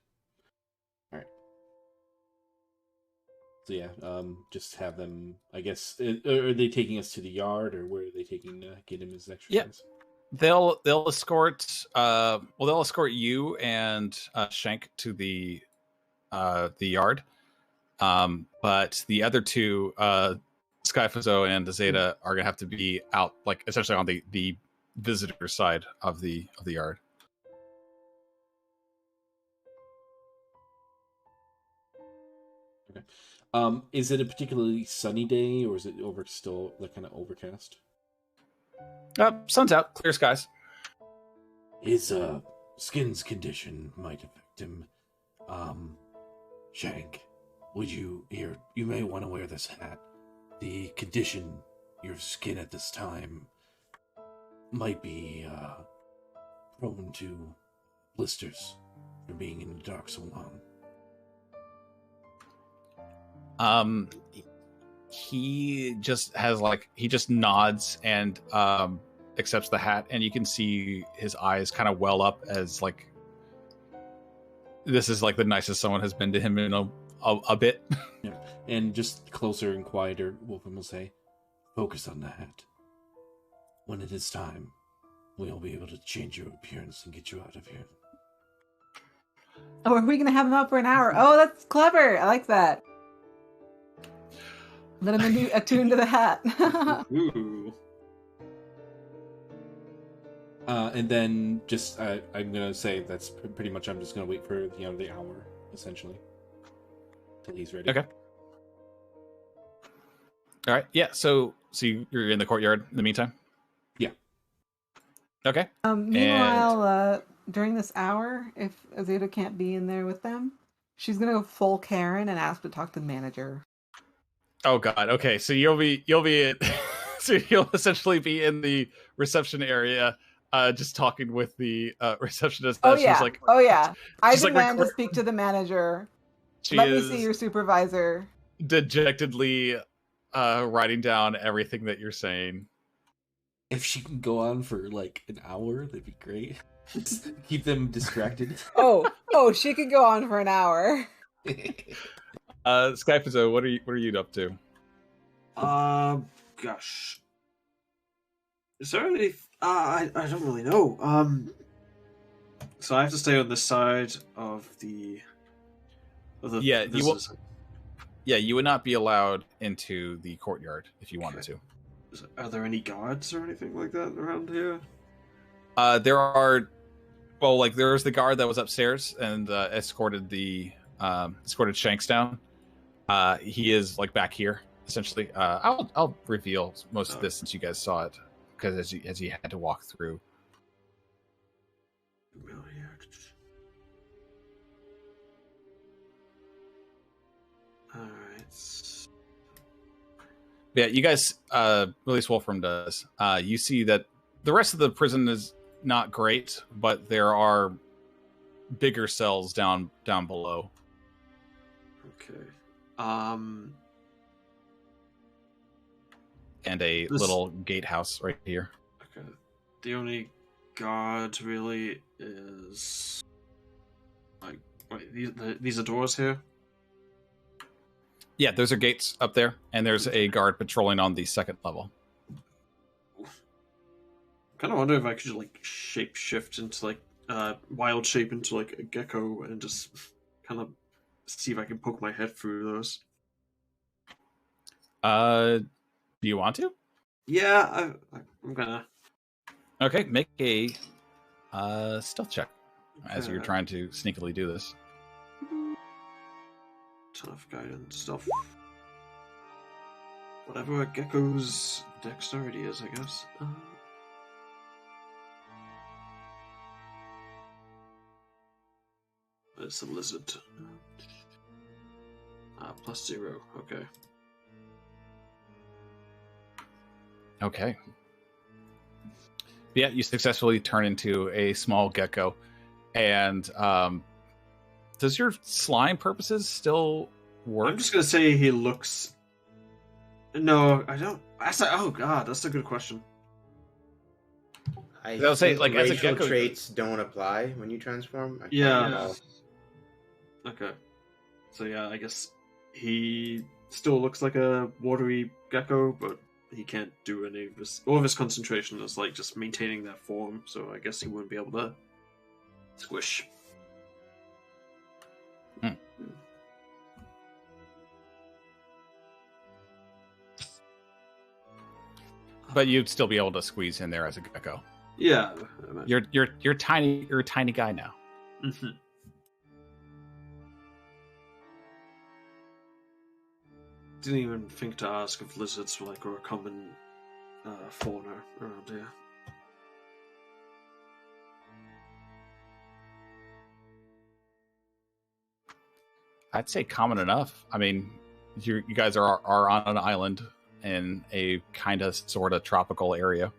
All right. So yeah, just have them. I guess are they taking us to the yard, or where are they taking get him his exercise? Yep. They'll escort. They'll escort you and Shank to the yard. But the other two, Skyphozo and Azadeh, are gonna have to be out, like essentially on the visitor side of the yard. Okay. Is it a particularly sunny day, or is it still like kind of overcast? Sun's out, clear skies. His skin's condition might affect him. Shank, would you may want to wear this hat. The condition, your skin at this time, might be prone to blisters from being in the dark so long. He just nods and accepts the hat, and you can see his eyes kind of well up as like this is like the nicest someone has been to him in a bit. Yeah. And just closer and quieter, Wolfram will say, "Focus on the hat. When it is time, we'll be able to change your appearance and get you out of here." Oh, are we going to have him out for an hour? Oh, that's clever. I like that. Let him attune to the hat. Ooh. And then just I'm gonna say that's pretty much. I'm just gonna wait for the hour essentially till he's ready. Okay. All right. Yeah. So you're in the courtyard in the meantime. Yeah. Okay. Meanwhile, during this hour, if Azadeh can't be in there with them, she's gonna go full Karen and ask to talk to the manager. Oh God. Okay. So you'll be so you'll essentially be in the reception area, just talking with the receptionist. Oh yeah. I demand to speak to the manager. Let me see your supervisor. Dejectedly writing down everything that you're saying. If she can go on for like an hour, that'd be great. Keep them distracted. Oh, she could go on for an hour. Skyphozo, what are you up to? Gosh. Is there any? I don't really know. So I have to stay on this side of the. Yeah, Yeah, you would not be allowed into the courtyard if you wanted to. Are there any guards or anything like that around here? There are, well, like there's the guard that was upstairs and escorted Shanks down. He is like back here essentially. I'll reveal most of this since you guys saw it, because as you had to walk through. Alright. Yeah, you guys, at least Wolfram does. You see that the rest of the prison is not great, but there are bigger cells down below. Okay. And a little gatehouse right here. Okay. The only guard really is like, wait, these are doors here? Yeah, those are gates up there, and there's a guard patrolling on the second level. Kind of wonder if I could like shape shift into like wild shape into like a gecko and just kind of see if I can poke my head through those. Do you want to? Yeah, I'm gonna. Okay, make a stealth check as you're trying to sneakily do this. Ton of guidance stuff. Whatever a gecko's dexterity is, I guess. It's a lizard. +0. Okay. Okay. Yeah, you successfully turn into a small gecko. And does your slime purposes still work? I'm just gonna say he looks. No, I don't. Oh god, that's a good question. I would say, think like, as a racial gecko, traits don't apply when you transform. I Yeah. can't recall. Okay. So yeah, I guess he still looks like a watery gecko, but he can't do any of his. All of his concentration is like just maintaining that form. So I guess he wouldn't be able to squish. But you'd still be able to squeeze in there as a gecko. Yeah. You're tiny. You're a tiny guy now. Mm-hmm. Didn't even think to ask if lizards were like a common fauna around here. I'd say common enough. I mean, you guys are on an island in a kind of sort of tropical area.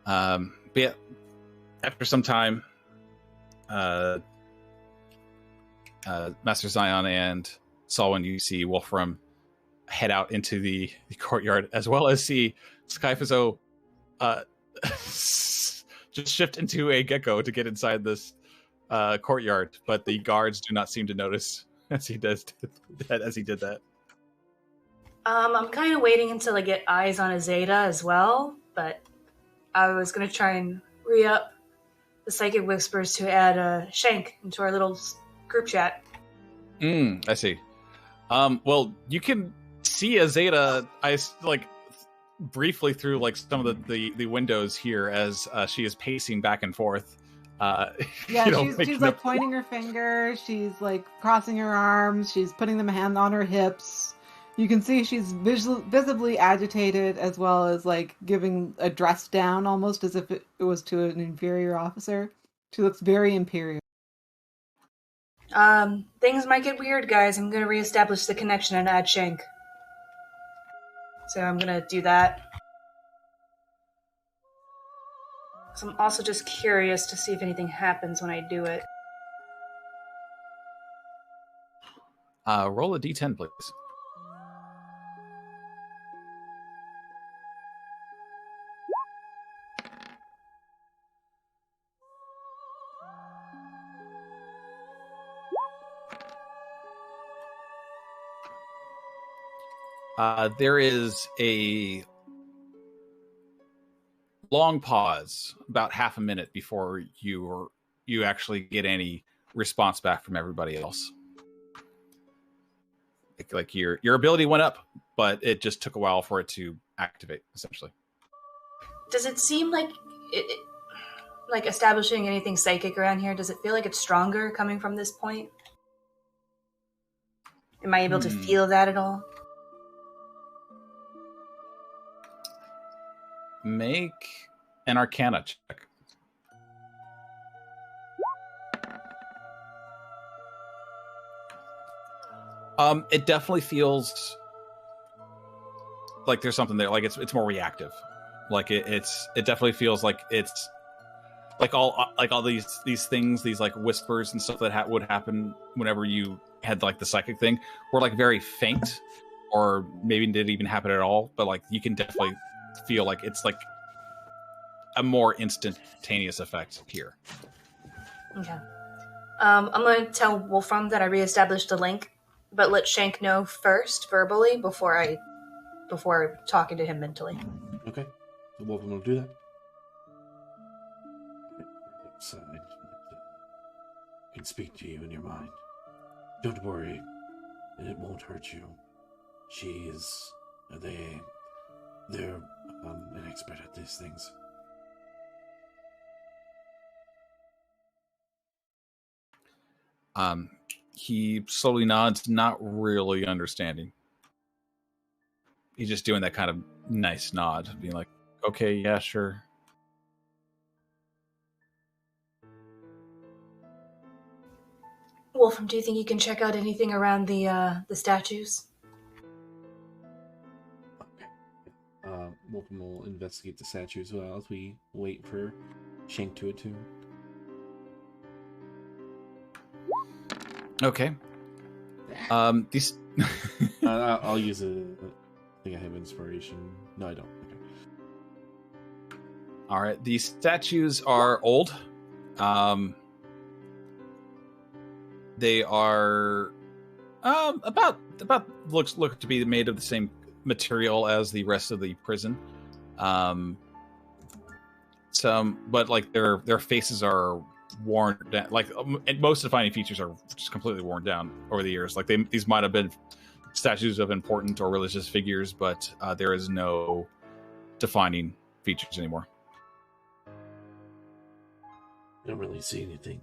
But yeah, after some time, Master Zion and Solwynn, you see Wolfram head out into the courtyard, as well as see Skyphozo just shift into a gecko to get inside this courtyard, but the guards do not seem to notice as he did that. I'm kind of waiting until I get eyes on Azadeh as well, but I was going to try and re-up the Psychic Whispers to add Shank into our little group chat. I see. Well, you can see Azadeh, briefly through like some of the windows here as she is pacing back and forth. Yeah, she's like pointing her finger. She's like crossing her arms. She's putting them hand on her hips. You can see she's visibly agitated, as well as like giving a dress down, almost as if it was to an inferior officer. She looks very imperial. Things might get weird, guys. I'm gonna reestablish the connection and add Shank. So I'm gonna do that. So I'm also just curious to see if anything happens when I do it. Roll a d10, please. There is a long pause, about half a minute before you actually get any response back from everybody else. Like your ability went up, but it just took a while for it to activate, essentially. Does it seem like like establishing anything psychic around here? Does it feel like it's stronger coming from this point? Am I able to feel that at all? Make an Arcana check. It definitely feels like there's something there. Like it's more reactive. Like it definitely feels like it's like all these things, these like whispers and stuff that would happen whenever you had like the psychic thing were like very faint, or maybe didn't even happen at all. But like you can definitely feel like it's like a more instantaneous effect here. Okay. I'm going to tell Wolfram that I reestablished the link, but let Shank know first verbally before talking to him mentally. Okay. So Wolfram will do that. Side. I can speak to you in your mind. Don't worry. It won't hurt you. They're an expert at these things. He slowly nods, not really understanding. He's just doing that kind of nice nod, being like, okay, yeah, sure. Wolfram, do you think you can check out anything around the statues? Okay. Wolfram will investigate the statues while as we wait for Shank to attune. Okay. These. I'll use a. I think I have inspiration. No, I don't. Okay. All right. These statues are old. They are about look to be made of the same material as the rest of the prison. But like their faces are worn down. Like most defining features are just completely worn down over the years. Like these might have been statues of important or religious figures, but there is no defining features anymore. I don't really see anything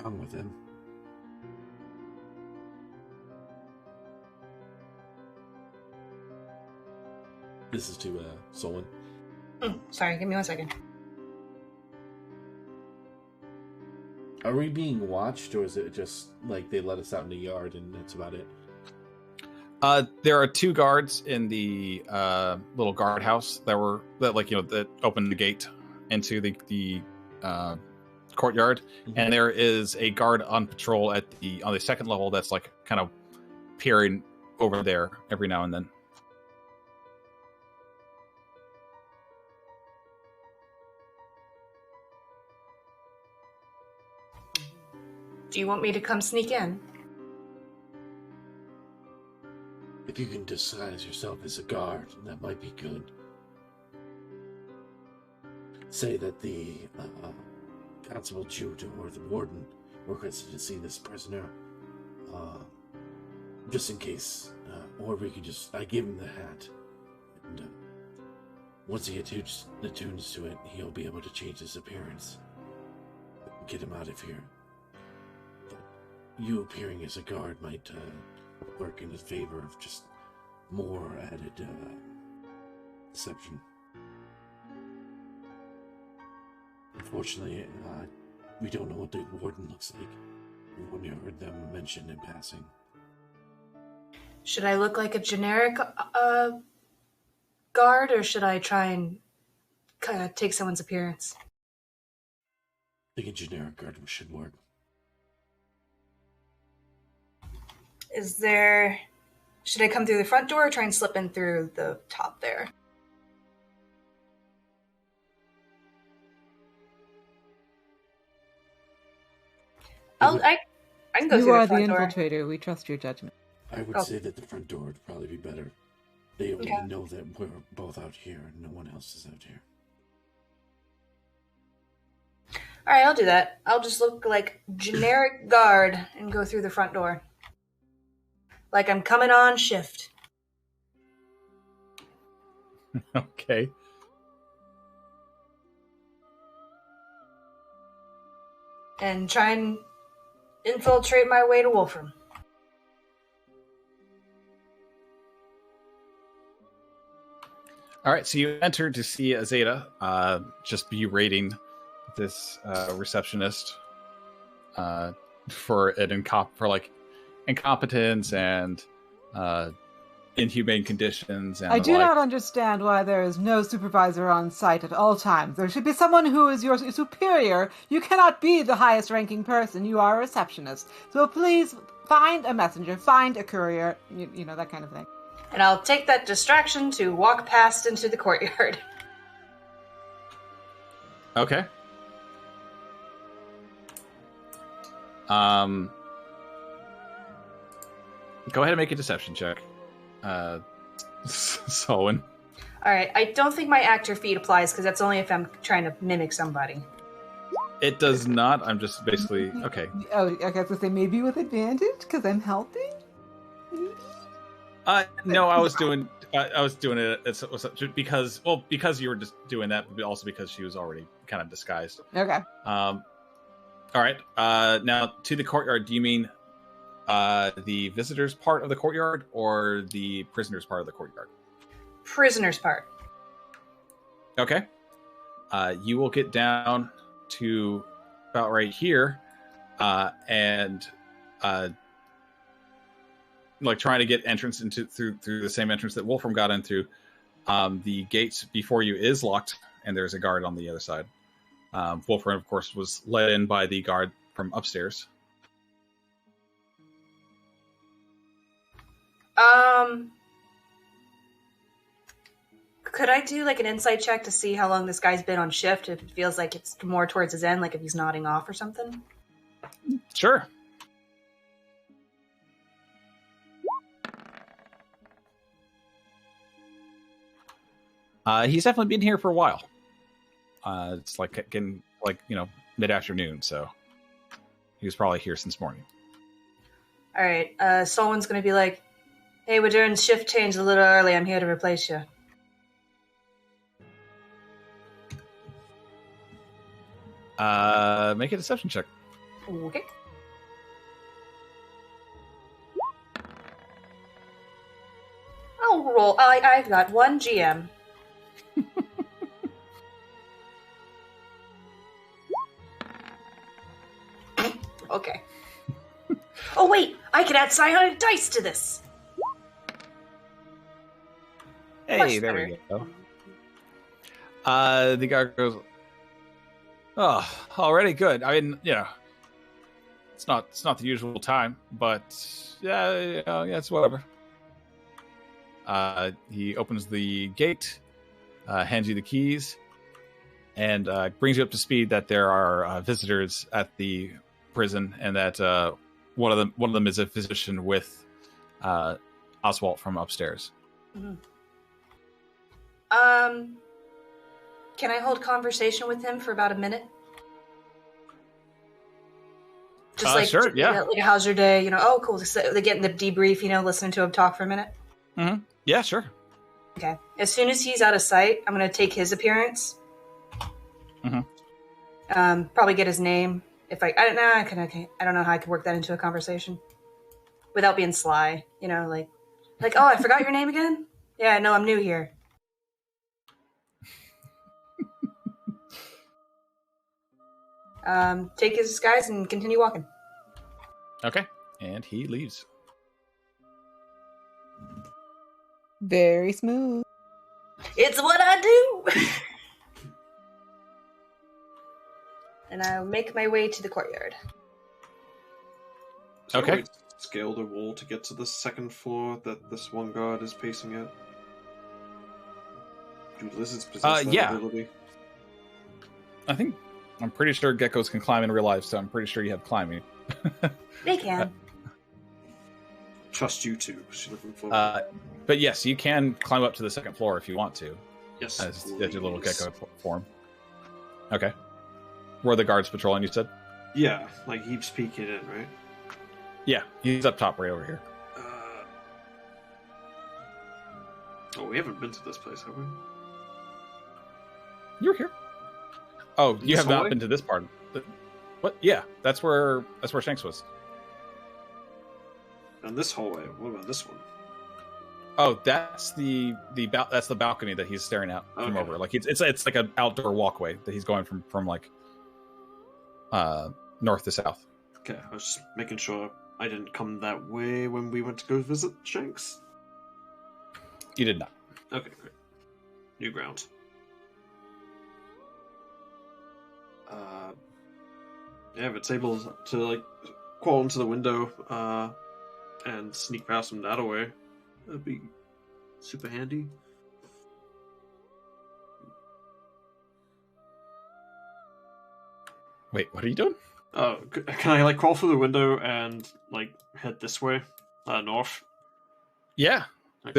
wrong with him. This is to Solwynn. Sorry, give me 1 second. Are we being watched, or is it just like they let us out in the yard and that's about it? There are 2 guards in the little guardhouse that opened the gate into the courtyard, and there is a guard on patrol on the second level that's like kind of peering over there every now and then. Do you want me to come sneak in? If you can disguise yourself as a guard, that might be good. Say that the Constable Jude or the warden requested to see this prisoner, just in case. Or we could I give him the hat, and once he attunes to it, he'll be able to change his appearance. Get him out of here. But you appearing as a guard might work in his favor of just more added deception. Unfortunately, we don't know what the warden looks like. We've only heard them mentioned in passing. Should I look like a generic guard, or should I try and kind of take someone's appearance? I think a generic guard should work. Should I come through the front door or try and slip in through the top there? I can go You through are the front the door. infiltrator. We trust your judgment. I would say that the front door would probably be better. They only know that we're both out here and no one else is out here. All right, I'll do that. I'll just look like generic guard and go through the front door. Like I'm coming on shift. Okay. And try and infiltrate my way to Wolfram. All right, so you enter to see Azadeh just berating this receptionist for incompetence and inhumane conditions. And I do not understand why there is no supervisor on site at all times. There should be someone who is your superior. You cannot be the highest ranking person. You are a receptionist. So please find a messenger, find a courier, you know, that kind of thing. And I'll take that distraction to walk past into the courtyard. Okay. Go ahead and make a deception check. Solwynn. Alright, I don't think my actor feat applies because that's only if I'm trying to mimic somebody. It does not. I'm just basically... Okay. Oh, okay, I was going to say maybe with advantage because I'm helping? No, I was doing it because you were just doing that, but also because she was already kind of disguised. Okay. All right. Now to the courtyard. Do you mean the visitors part of the courtyard or the prisoners part of the courtyard? Prisoners part. Okay. You will get down to about right here, and like trying to get entrance into through the same entrance that Wolfram got in through. The gate before you is locked, and there's a guard on the other side. Wolfram, of course, was let in by the guard from upstairs. Could I do like an insight check to see how long this guy's been on shift? If it feels like it's more towards his end, like if he's nodding off or something? Sure. He's definitely been here for a while. It's like getting mid-afternoon, so he was probably here since morning. All right, Solwynn's gonna be like, "Hey, we're doing shift change a little early. I'm here to replace you." Make a deception check. Okay. I'll roll. I've got one GM. Okay. Oh wait, I can add psionic dice to this. Hey, Much there better. we go. The guy goes, "Oh, already good. I mean, it's not the usual time, but yeah, it's whatever." He opens the gate, hands you the keys, and brings you up to speed that there are visitors at the prison, and that one of them is a physician with Oswald from upstairs. Mm-hmm. Can I hold conversation with him for about a minute? Just sure, yeah. Like, how's your day? Oh, cool. So they're getting the debrief, listening to him talk for a minute. Mm-hmm. Yeah, sure. Okay. As soon as he's out of sight, I'm going to take his appearance. Mm-hmm. Probably get his name. If I don't know how I could work that into a conversation without being sly. Like, oh, I forgot your name again? Yeah, no, I'm new here. Take his disguise and continue walking. Okay, and he leaves. Very smooth. It's what I do! And I'll make my way to the courtyard. So Okay. we scale the wall to get to the second floor that this one guard is pacing at. Do lizards possess that yeah. ability? I'm pretty sure geckos can climb in real life, so I'm pretty sure you have climbing. They can. Trust you two. She's looking forward. But yes, you can climb up to the second floor if you want to. Yes, as your little gecko form. Okay. Where the guards patrolling, you said? Yeah, like he's peeking in, right? Yeah, he's up top right over here. Oh, we haven't been to this place, have we? You're here. Oh, you have hallway? not been to this part. What? Yeah, that's where Shanks was. And this hallway. What about this one? Oh, that's the balcony that he's staring at from over. Like it's like an outdoor walkway that he's going from like north to south. Okay, I was just making sure I didn't come that way when we went to go visit Shanks. You did not. Okay, great. New ground. Yeah, if it's able to like crawl into the window and sneak past from that way, that'd be super handy. Wait, what are you doing? Can I like crawl through the window and like head this way, north? Yeah, Okay.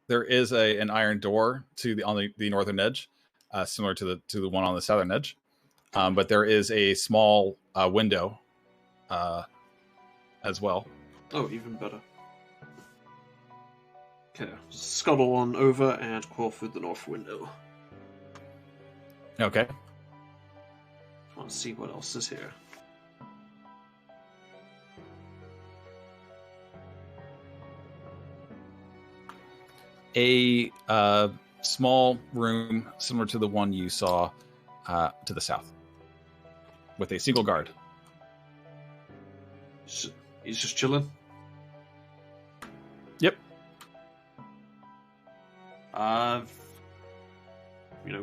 there is an iron door to the northern edge, similar to the one on the southern edge, but there is a small window as well. Oh, even better. Okay, scuttle on over and crawl through the north window. Okay. I want to see what else is here. A small room similar to the one you saw to the south, with a single guard. He's just chilling. Yep.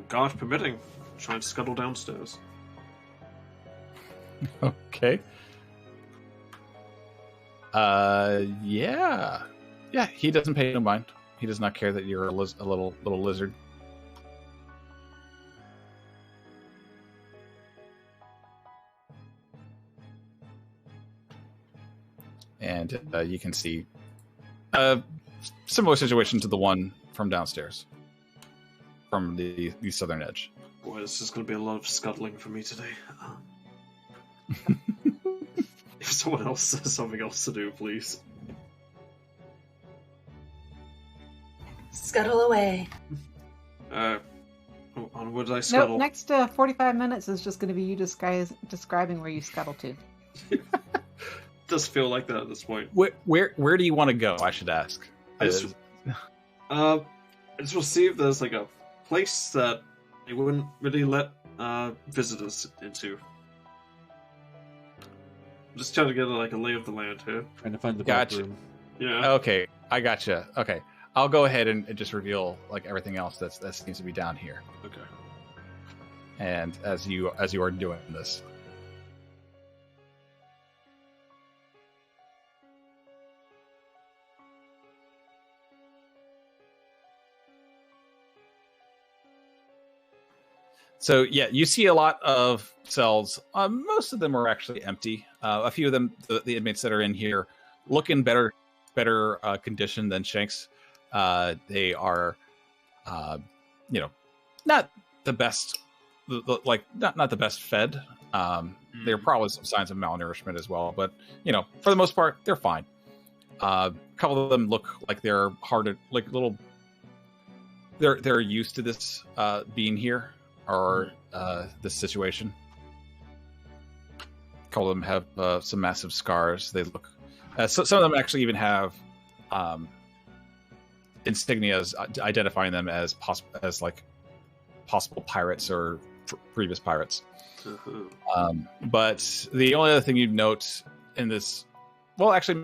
Guard permitting, trying to scuttle downstairs. Okay. Yeah. He doesn't pay no mind. He does not care that you're a little lizard. And you can see a similar situation to the one from downstairs, from the southern edge. Boy, this is going to be a lot of scuttling for me today. If someone else has something else to do, please. Scuttle away. Onward I scuttle. Nope, next 45 minutes is just going to be you describing where you scuttle to. Does feel like that at this point. Where do you want to go? I should ask. I just want to see if there's like a place that they wouldn't really let visitors into. I'm just trying to get like a lay of the land here. Trying to find the Gotcha. bathroom. Yeah. Okay, I gotcha. Okay, I'll go ahead and just reveal like everything else that seems to be down here. Okay. And as you are doing this, so yeah, you see a lot of cells. Most of them are actually empty. A few of them, the inmates that are in here, look in better condition than Shanks. They are, not the best, not the best fed. There are probably some signs of malnourishment as well, but for the most part, they're fine. A couple of them look like they're hard, like little. They're used to this being here or this situation. A couple of them have some massive scars. They look. Some of them actually even have insignias identifying them as possible pirates or previous pirates. But the only other thing you'd note in this, well, actually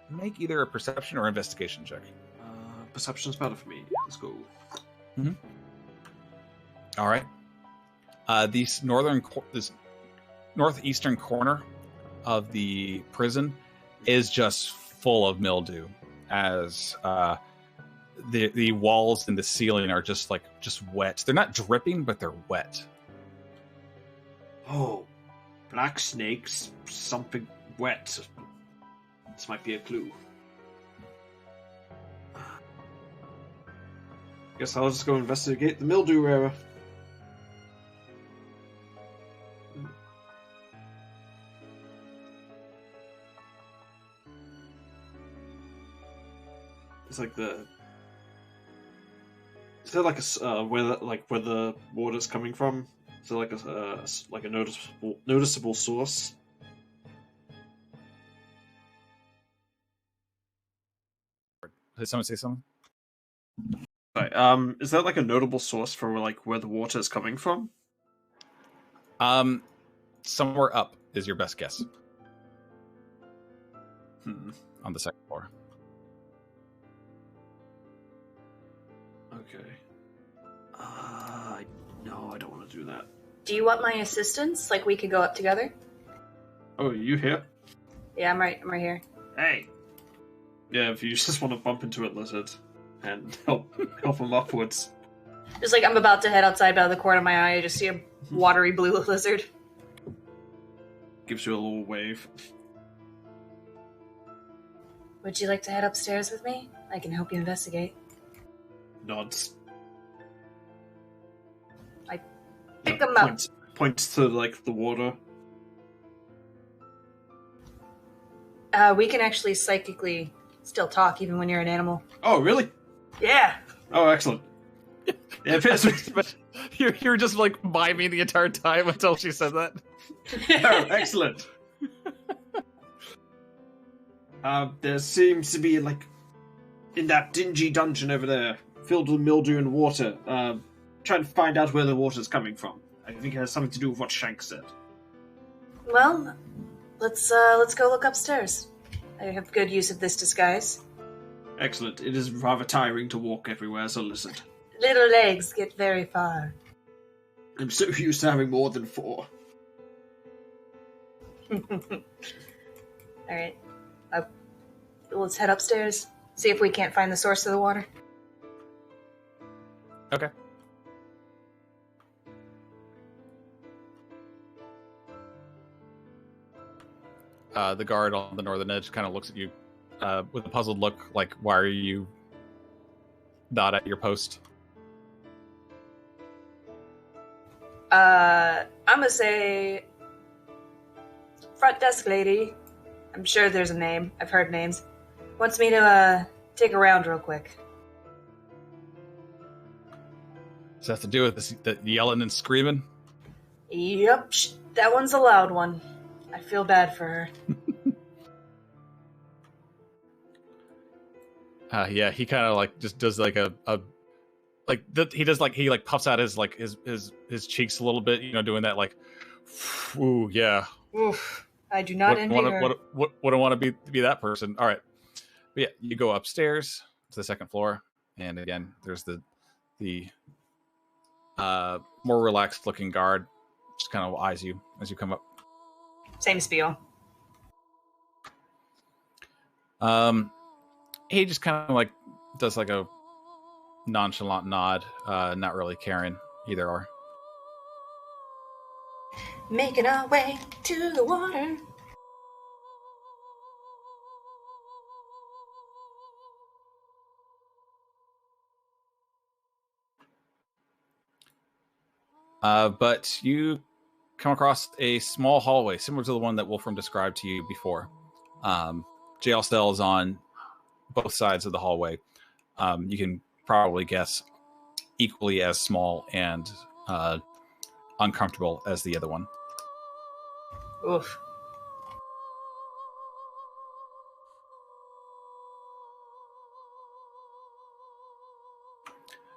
make either a perception or investigation check. Perception's better for me. Let's go. Mm-hmm. All right. This northeastern corner of the prison is just full of mildew, as the walls and the ceiling are just wet. They're not dripping, but they're wet. Oh, black snakes, something wet. This might be a clue. Guess I'll just go investigate the mildew area. It's like the. Is there like a where the water's coming from? Is there like a noticeable source? Did someone say something? Right. Is that like a notable source for like where the water is coming from? Somewhere up is your best guess. On the second floor. Okay. No, I don't want to do that. Do you want my assistance? Like we could go up together? Oh, are you here? Yeah, I'm right here. Hey. Yeah, if you just want to bump into it, lizard, and help him upwards. Just like I'm about to head outside out of the corner of my eye, I just see a watery blue lizard. Gives you a little wave. Would you like to head upstairs with me? I can help you investigate. Nods. I pick him up. Points to like the water. We can actually psychically still talk even when you're an animal. Oh, really? Yeah. Oh, excellent. Yeah, But you were just like by me the entire time until she said that. Oh, excellent. There seems to be like in that dingy dungeon over there, filled with mildew and water. Trying to find out where the water's coming from. I think it has something to do with what Shank said. Well, let's go look upstairs. I have good use of this disguise. Excellent. It is rather tiring to walk everywhere, so listen. Little legs get very far. I'm so used to having more than 4. Alright. Let's head upstairs. See if we can't find the source of the water. Okay. The guard on the northern edge kind of looks at you with a puzzled look, like, why are you not at your post? I'm gonna say front desk lady. I'm sure there's a name. I've heard names. Wants me to take a round real quick. Does that have to do with the yelling and screaming? Yep, that one's a loud one. I feel bad for her. Yeah, he kind of like just does like he puffs out his cheeks a little bit, doing that like, ooh, yeah. Oof, I do not envy her. Wouldn't want to be that person. All right, but yeah, you go upstairs to the second floor, and again, there's the more relaxed looking guard, just kind of eyes you as you come up. Same spiel. He just kind of like does like a nonchalant nod, not really caring either or. Making our way to the water. But you come across a small hallway similar to the one that Wolfram described to you before. Jail cells on both sides of the hallway. You can probably guess equally as small and uncomfortable as the other one. Oof.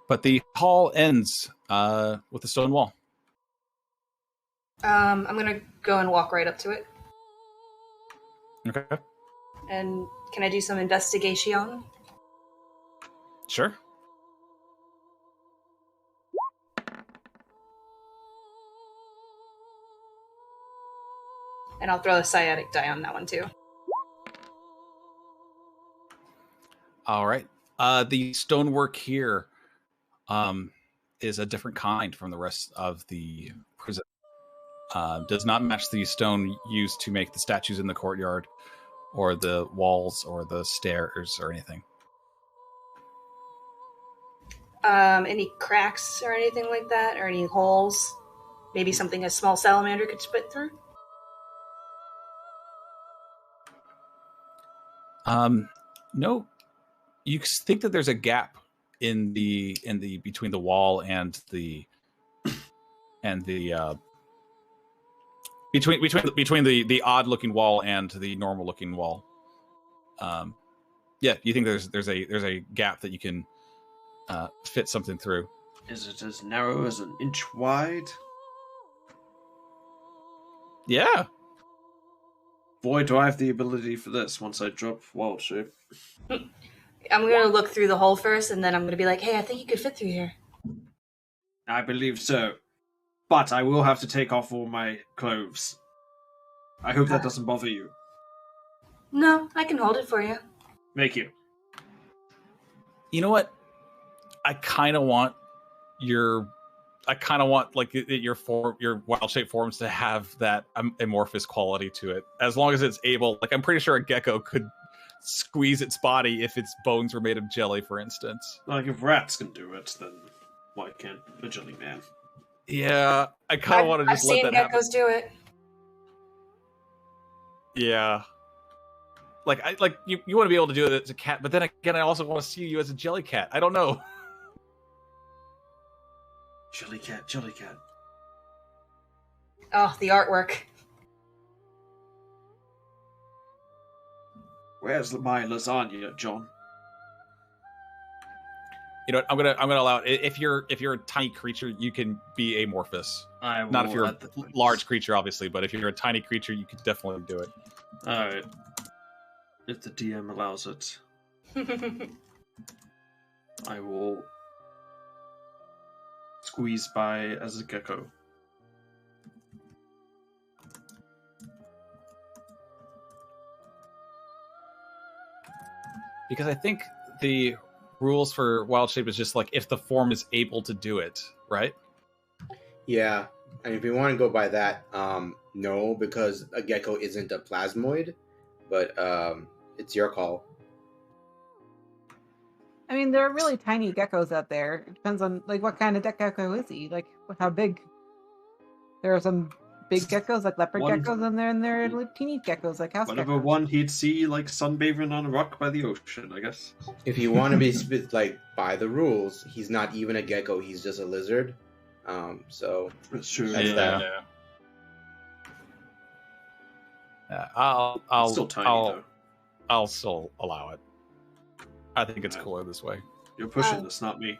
But the hall ends with a stone wall. I'm gonna go and walk right up to it. Okay. And can I do some investigation? Sure. And I'll throw a sciatic die on that one too. All right. The stonework here is a different kind from the rest of the prison. Does not match the stone used to make the statues in the courtyard or the walls or the stairs or anything. Any cracks or anything like that, or any holes? Maybe something a small salamander could fit through. No. You think that there's a gap in the between the wall and the between the odd looking wall and the normal looking wall. Yeah, you think there's a gap that you can fit something through. Is it as narrow as an inch wide? Yeah. Boy, do I have the ability for this once I drop wild shape. I'm going to look through the hole first, and then I'm going to be like, hey, I think you could fit through here. I believe so. But I will have to take off all my clothes. I hope that doesn't bother you. No, I can hold it for you. Thank you. You know what? I kind of want like your wild shape forms to have that amorphous quality to it. As long as it's able, like I'm pretty sure a gecko could squeeze its body if its bones were made of jelly, for instance. Like if rats can do it, then why can't a jelly man? Yeah, I kind of want to just let that happen. I've seen geckos do it. Yeah. Like you want to be able to do it as a cat, but then again, I also want to see you as a jelly cat. I don't know. Jelly cat, jelly cat. Oh, the artwork. Where's my lasagna, John? You know what? I'm gonna allow it. If you're a tiny creature, you can be amorphous. Not if you're a large creature, obviously, but if you're a tiny creature, you could definitely do it. Alright. If the DM allows it. I will squeeze by as a gecko. Because I think the rules for wild shape is just like if the form is able to do it, right? Yeah, and if you want to go by that, no, because a gecko isn't a plasmoid, but it's your call. I mean, there are really tiny geckos out there. It depends on like what kind of gecko is he? Like how big? There are some big geckos like leopard geckos, and there are like teeny geckos like house Whatever geckos. one he'd see like sunbathing on a rock by the ocean, I guess. If you want to be like by the rules, he's not even a gecko; he's just a lizard. So that's true. That's that. Yeah, I'll still tiny, though. I'll still allow it. I think it's cooler this way. You're pushing this, not me.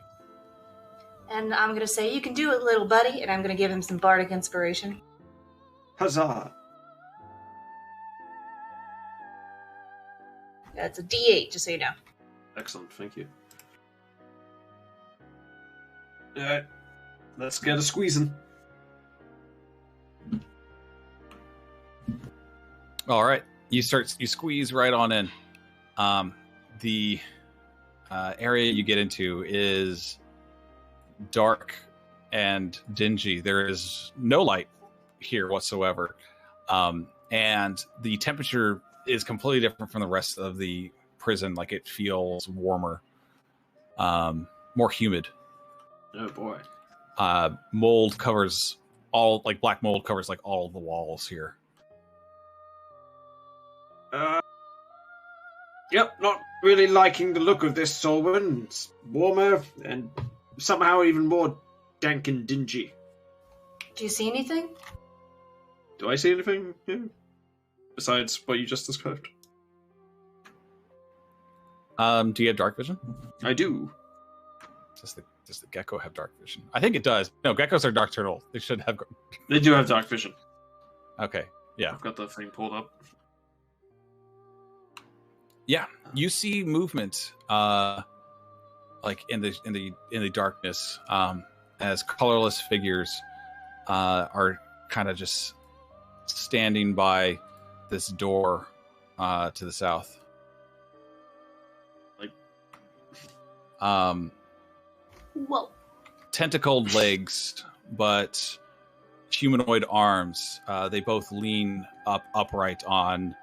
And I'm going to say, you can do it, little buddy, and I'm going to give him some bardic inspiration. Huzzah! That's a D8, just so you know. Excellent, thank you. Alright, let's get a squeezing. All right, you squeeze right on in. The area you get into is dark and dingy. There is no light here whatsoever, and the temperature is completely different from the rest of the prison. Like it feels warmer, more humid. Oh boy! Mold covers all, like black mold covers like all the walls here. Yep, not really liking the look of this, Solwynn. It's warmer and somehow even more dank and dingy. Do you see anything? Do I see anything? Yeah. Besides what you just described? Do you have dark vision? I do. Does the gecko have dark vision? I think it does. No, geckos are nocturnal. They should have. They do have dark vision. Okay, yeah. I've got the thing pulled up. Yeah, you see movement, like in the darkness, as colorless figures are kind of just standing by this door to the south. Like, whoa, tentacled legs, but humanoid arms. They both lean upright on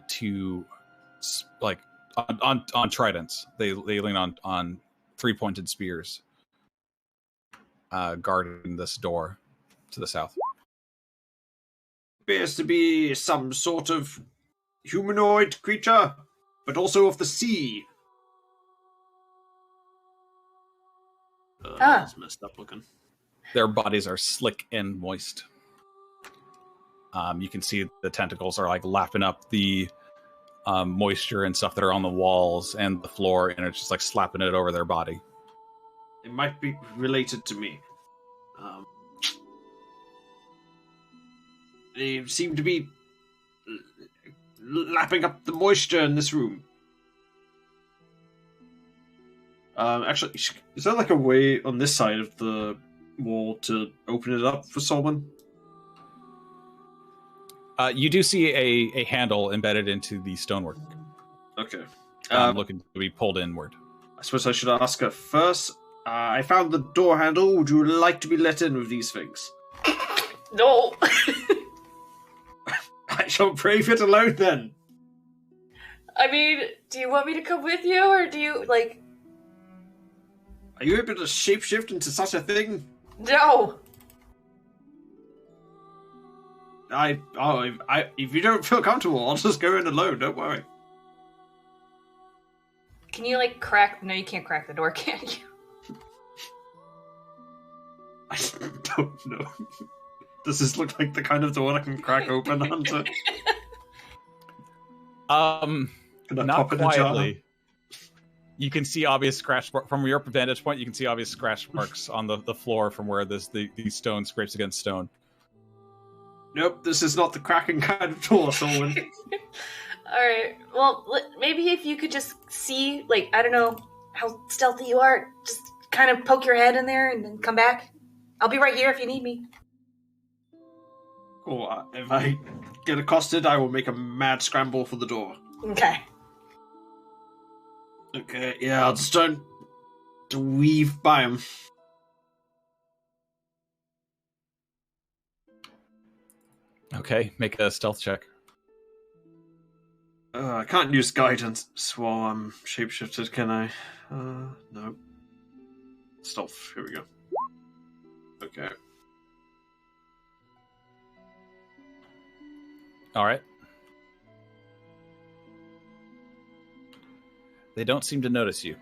two. Like on tridents, they lean on 3-pointed spears guarding this door to the south. Appears to be some sort of humanoid creature, but also of the sea. It's messed up looking. Their bodies are slick and moist. You can see the tentacles are like lapping up the moisture and stuff that are on the walls and the floor, and it's just like slapping it over their body. It might be related to me. They seem to be lapping up the moisture in this room. Actually, is there like a way on this side of the wall to open it up for Solwynn? You do see a handle embedded into the stonework. Okay. Looking to be pulled inward. I suppose I should ask her first. I found the door handle. Would you like to be let in with these things? No. I shall brave it alone then. I mean, do you want me to come with you, or do you, like... Are you able to shapeshift into such a thing? No! If you don't feel comfortable, I'll just go in alone, don't worry. Can you, like, crack... No, you can't crack the door, can you? I don't know. Does this look like the kind of door I can crack open onto? Not quietly. You can see obvious scratch from your vantage point. You can see obvious scratch marks on the floor from where the stone scrapes against stone. Nope, this is not the cracking kind of door, Solwynn. Alright, well, maybe if you could just see, like, I don't know how stealthy you are, just kind of poke your head in there and then come back. I'll be right here if you need me. Cool, if I get accosted, I will make a mad scramble for the door. Okay. Okay, yeah, I'll just start to weave by him. Okay, make a stealth check. I can't use guidance while I'm shapeshifted, can I? No. Stealth, here we go. Okay. Alright. They don't seem to notice you.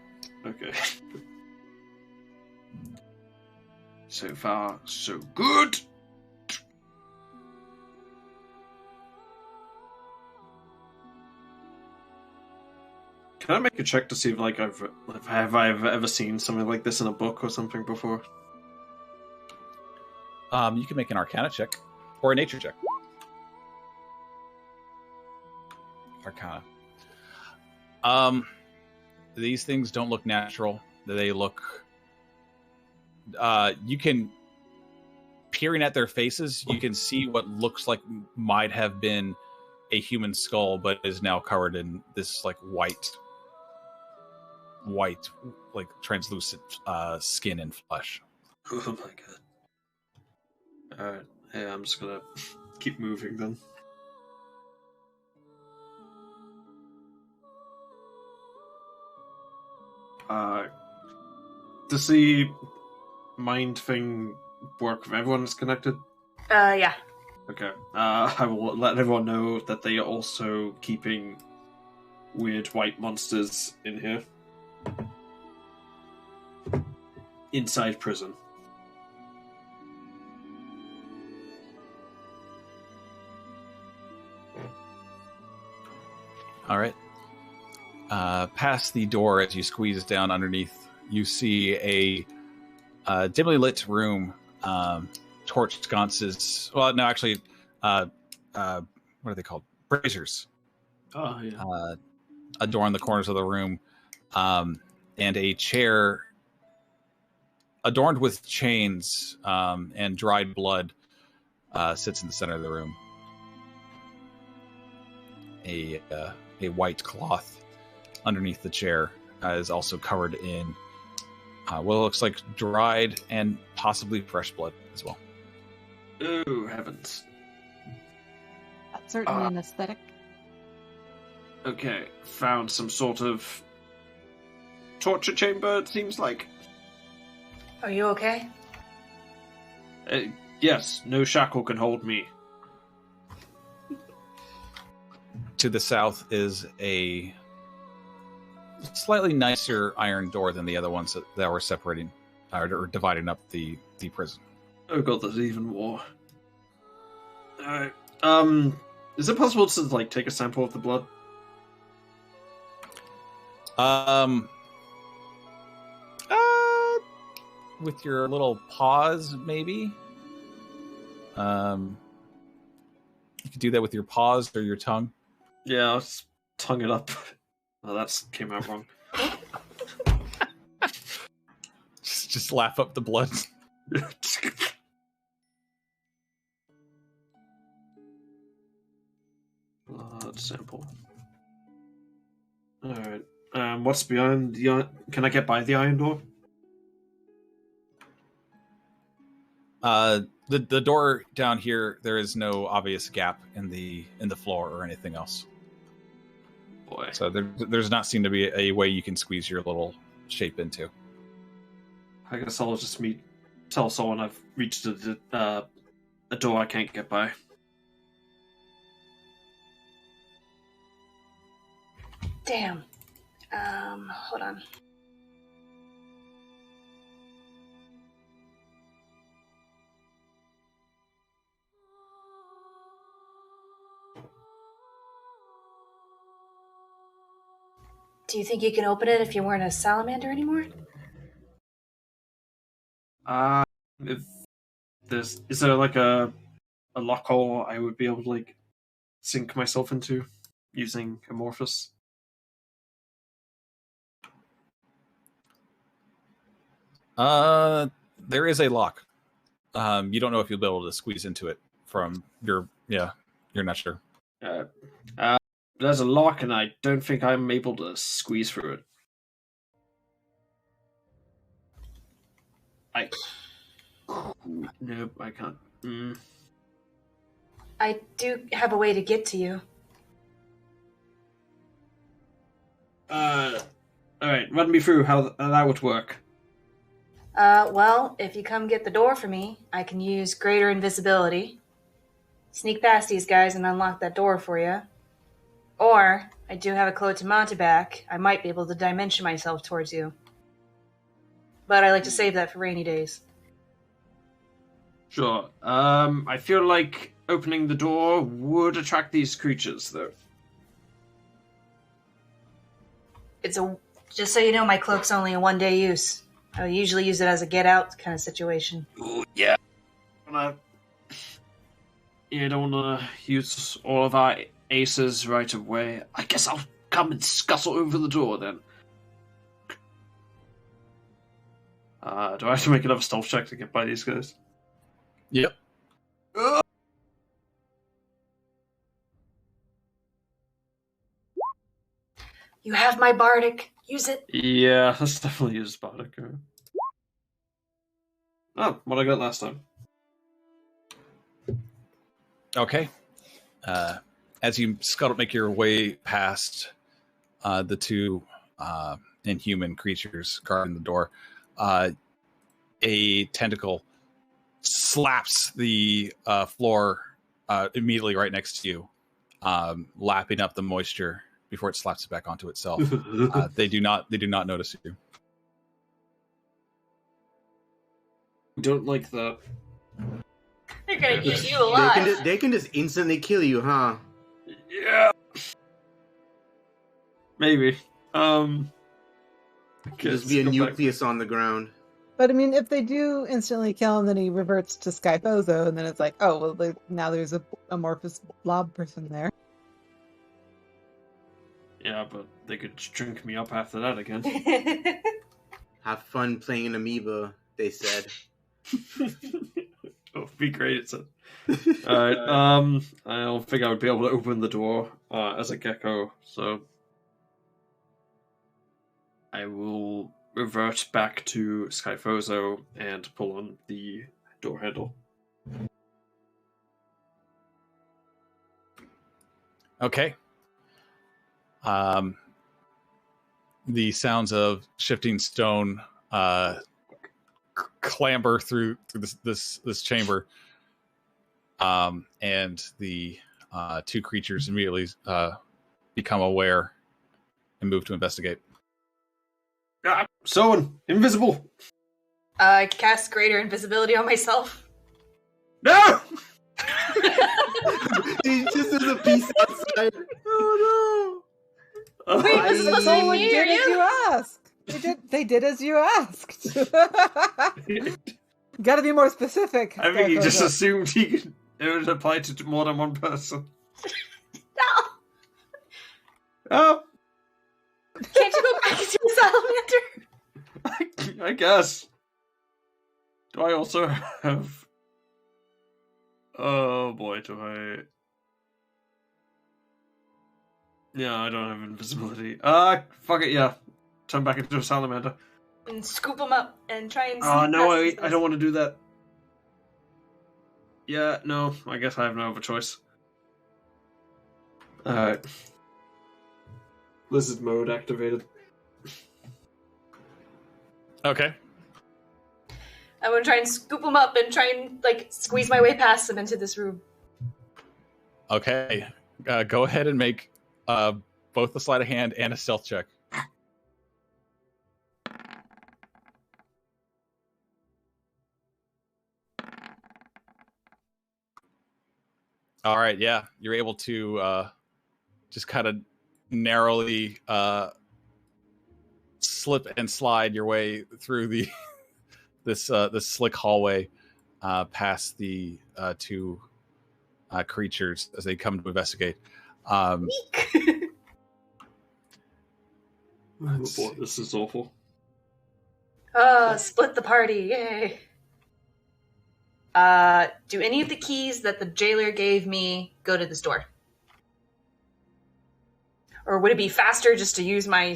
Okay. So far, so good. Can I make a check to see if, like, have I ever seen something like this in a book or something before? You can make an Arcana check or a Nature check. Arcana. These things don't look natural. They look... you can... Peering at their faces, you can see what looks like might have been a human skull, but is now covered in this, like, white, like, translucent skin and flesh. Oh my god. Alright, yeah, I'm just gonna keep moving then. Does the mind thing work if everyone is connected? Yeah. Okay. I will let everyone know that they are also keeping weird white monsters in here. Inside prison. Alright. Past the door, as you squeeze down underneath, you see a dimly lit room, torch sconces. Well, no, actually, what are they called? Braziers. Oh, yeah. Adorn the corners of the room, and a chair adorned with chains and dried blood sits in the center of the room. A white cloth underneath the chair is also covered in what looks like dried and possibly fresh blood as well. Oh, heavens. That's certainly an aesthetic. Okay, found some sort of torture chamber, it seems like. Are you okay? Yes, no shackle can hold me. To the south is a slightly nicer iron door than the other ones that were separating or dividing up the prison. Oh god, there's even more. Alright. Is it possible to like take a sample of the blood? With your little paws, maybe. You could do that with your paws or your tongue. Yeah, I'll just tongue it up. Oh, that came out wrong. Just laugh up the blood. Blood sample. Alright. What's behind the... Can I get by the iron door? The door down here, there is no obvious gap in the floor or anything else. Boy. So there's not seem to be a way you can squeeze your little shape into. I guess I'll just tell someone I've reached a door I can't get by. Damn. Hold on. Do you think you can open it if you weren't a salamander anymore? If is there like a lock hole I would be able to like sink myself into using Amorphous? There is a lock. You don't know if you'll be able to squeeze into it from your... Yeah, you're not sure. There's a lock, and I don't think I'm able to squeeze through it. Nope, I can't. I do have a way to get to you. Alright, run me through how that would work. Well, if you come get the door for me, I can use greater invisibility, sneak past these guys and unlock that door for you. Or, I do have a code to Montebac. I might be able to dimension myself towards you. But I like to save that for rainy days. Sure. I feel like opening the door would attract these creatures, though. Just so you know, my cloak's only a one-day use. I usually use it as a get-out kind of situation. Ooh, yeah. You don't want to use all of our aces right away. I guess I'll come and scuttle over the door, then. Do I have to make another stealth check to get by these guys? Yep. You have my bardic. Use it. Yeah, let's definitely use bardic. Oh, what I got last time. Okay. As you make your way past the two inhuman creatures guarding the door, a tentacle slaps the floor immediately right next to you, lapping up the moisture before it slaps it back onto itself. They do not notice you. Don't like that. They're gonna eat you alive. They can just instantly kill you, huh? Yeah. Maybe. Just be a nucleus on the ground. But I mean, if they do instantly kill him, then he reverts to Skyphozo, and then it's like, oh, well, now there's a amorphous blob person there. Yeah, but they could drink me up after that again. Have fun playing an amoeba, they said. Oh, be great, it said. Alright, I don't think I would be able to open the door as a gecko, so I will revert back to Skyphozo and pull on the door handle. Okay. the sounds of shifting stone clamber through this chamber, and the two creatures immediately become aware and move to investigate. Someone invisible. I cast greater invisibility on myself. No. He just has a piece outside. Oh no. Wait, was it supposed to be Someone me or did as you? you asked. They did as you asked. Got to be more specific. I think he just Skyphozo. assumed it would apply to more than one person. No! Oh, Can't you go back into a salamander? I guess. Do I also have... Oh boy, do I... Yeah, I don't have invisibility. Fuck it, yeah. Turn back into a salamander. And scoop them up and try and... Oh, sneak no, past I don't want to do that. Yeah, no, I guess I have no other choice. Alright. Lizard mode activated. Okay. I'm gonna try and scoop them up and try and, like, squeeze my way past them into this room. Okay. Go ahead and make both a sleight of hand and a stealth check. All right, yeah, you're able to just kind of narrowly slip and slide your way through the this slick hallway past the two creatures as they come to investigate. Oh boy, this is awful. Split the party, yay. Do any of the keys that the jailer gave me go to this door? Or would it be faster just to use my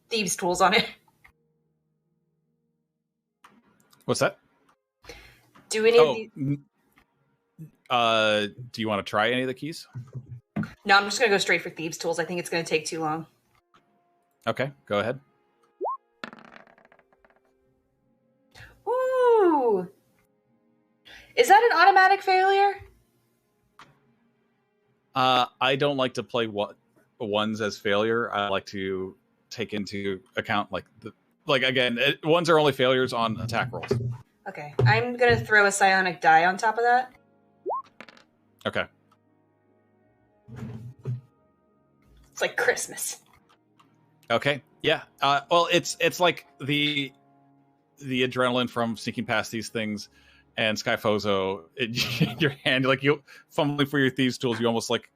thieves' tools on it? What's that? Do any of these... Do you want to try any of the keys? No, I'm just gonna go straight for thieves' tools. I think it's gonna take too long. Okay, go ahead. Ooh! Is that an automatic failure? I don't like to play ones as failure. I like to take into account ones are only failures on attack rolls. Okay, I'm gonna throw a psionic die on top of that. Okay. It's like Christmas. Okay. Yeah. Well, it's like the adrenaline from sneaking past these things, and Skyphozo, your hand, like you fumbling for your thieves' tools, you almost like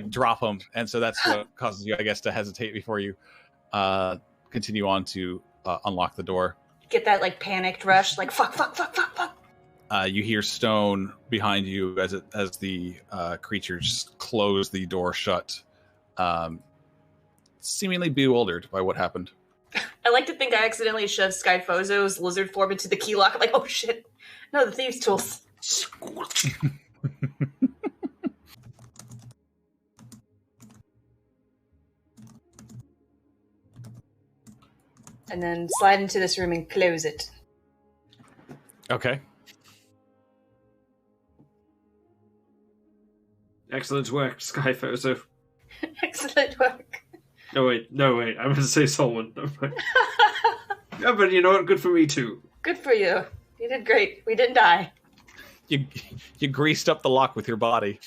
drop them, and so that's what causes you, I guess, to hesitate before you continue on to unlock the door. Get that like panicked rush, like fuck. You hear stone behind you as the creatures close the door shut, seemingly bewildered by what happened. I like to think I accidentally shoved Skyphozo's lizard form into the key lock. I'm like, oh shit. No, the thieves' tools. And then slide into this room and close it. Okay. Excellent work, Skyphozo. Excellent work. No wait, I'm going to say Solwynn. Yeah, but you know what? Good for me too. Good for you. You did great. We didn't die. You greased up the lock with your body.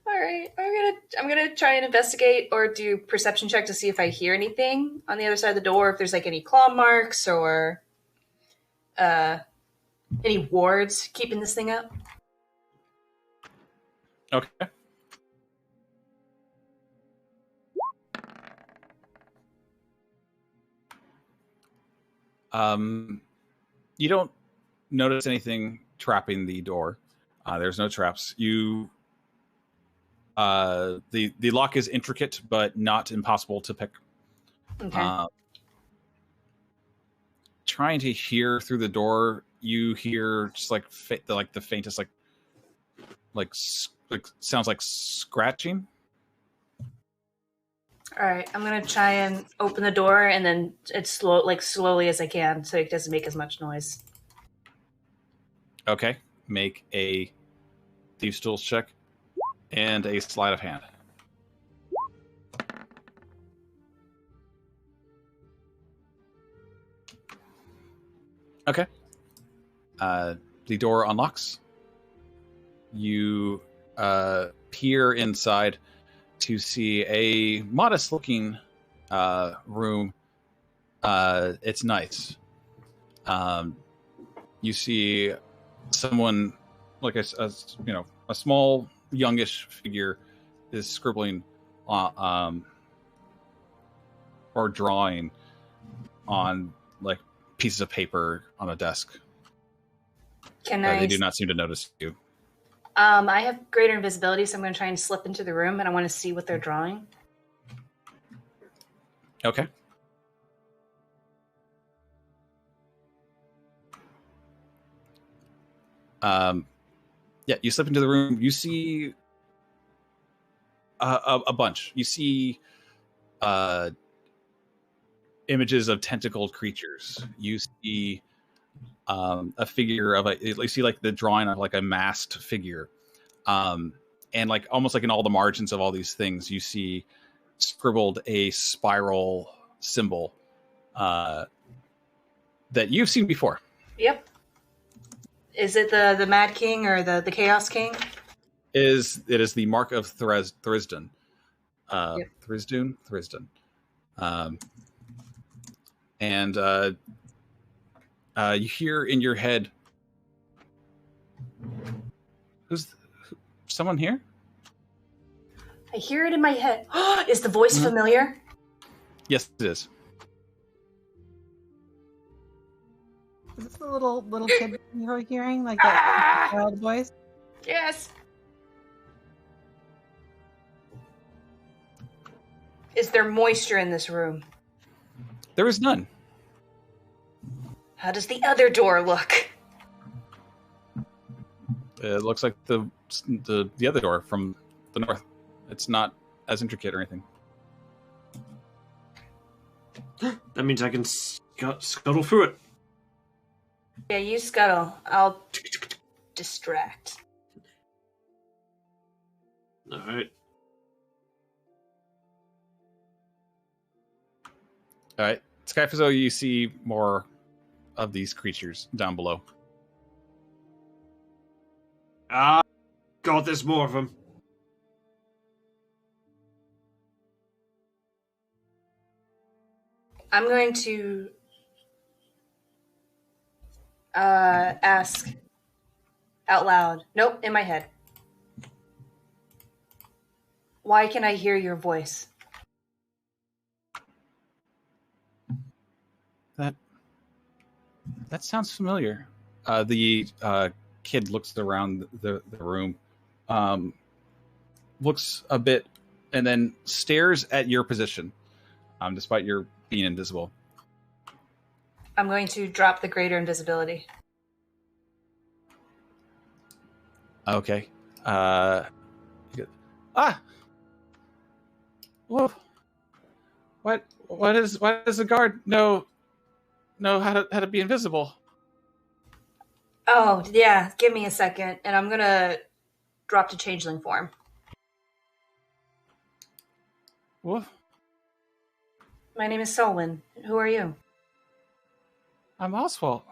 All right, I'm gonna try and investigate or do perception check to see if I hear anything on the other side of the door. If there's like any claw marks or any wards keeping this thing up. Okay. You don't notice anything trapping the door. There's no traps. The lock is intricate, but not impossible to pick. Okay. Trying to hear through the door, you hear just like the faintest like sounds like scratching. All right, I'm gonna try and open the door, and then it's slowly as I can, so it doesn't make as much noise. Okay, make a thieves' tools check and a sleight of hand. Okay. The door unlocks. You peer inside to see a modest-looking room. It's nice. You see someone like a small, youngish figure is scribbling or drawing on like pieces of paper on a desk. They do not seem to notice you. I have greater invisibility, so I'm going to try and slip into the room, and I want to see what they're drawing. Okay. Yeah, you slip into the room. You see a bunch. You see images of tentacled creatures. You see a figure of you see like the drawing of like a masked figure, and like almost like in all the margins of all these things, you see scribbled a spiral symbol that you've seen before. Yep. Is it the Mad King or the Chaos King? It is the mark of Thrisdun. Yep. Thrisdun. And you hear in your head, someone here? I hear it in my head. Is the voice familiar? Yes, it is. Is this the little kid you were hearing, like that child voice? Yes. Is there moisture in this room? There is none. How does the other door look? It looks like the other door from the north. It's not as intricate or anything. That means I can scuttle through it. Yeah, you scuttle. I'll distract. All right. All right. Skyphozo, you see more of these creatures down below. Ah, God, there's more of them. I'm going to ask out loud. Nope, in my head. Why can I hear your voice? That sounds familiar. The kid looks around the room, looks a bit, and then stares at your position, despite your being invisible. I'm going to drop the greater invisibility. Okay. Whoa. Why does the guard know how to be invisible? Oh, yeah, give me a second, and I'm gonna drop to changeling form. What? My name is Solwynn. Who are you? I'm Oswald.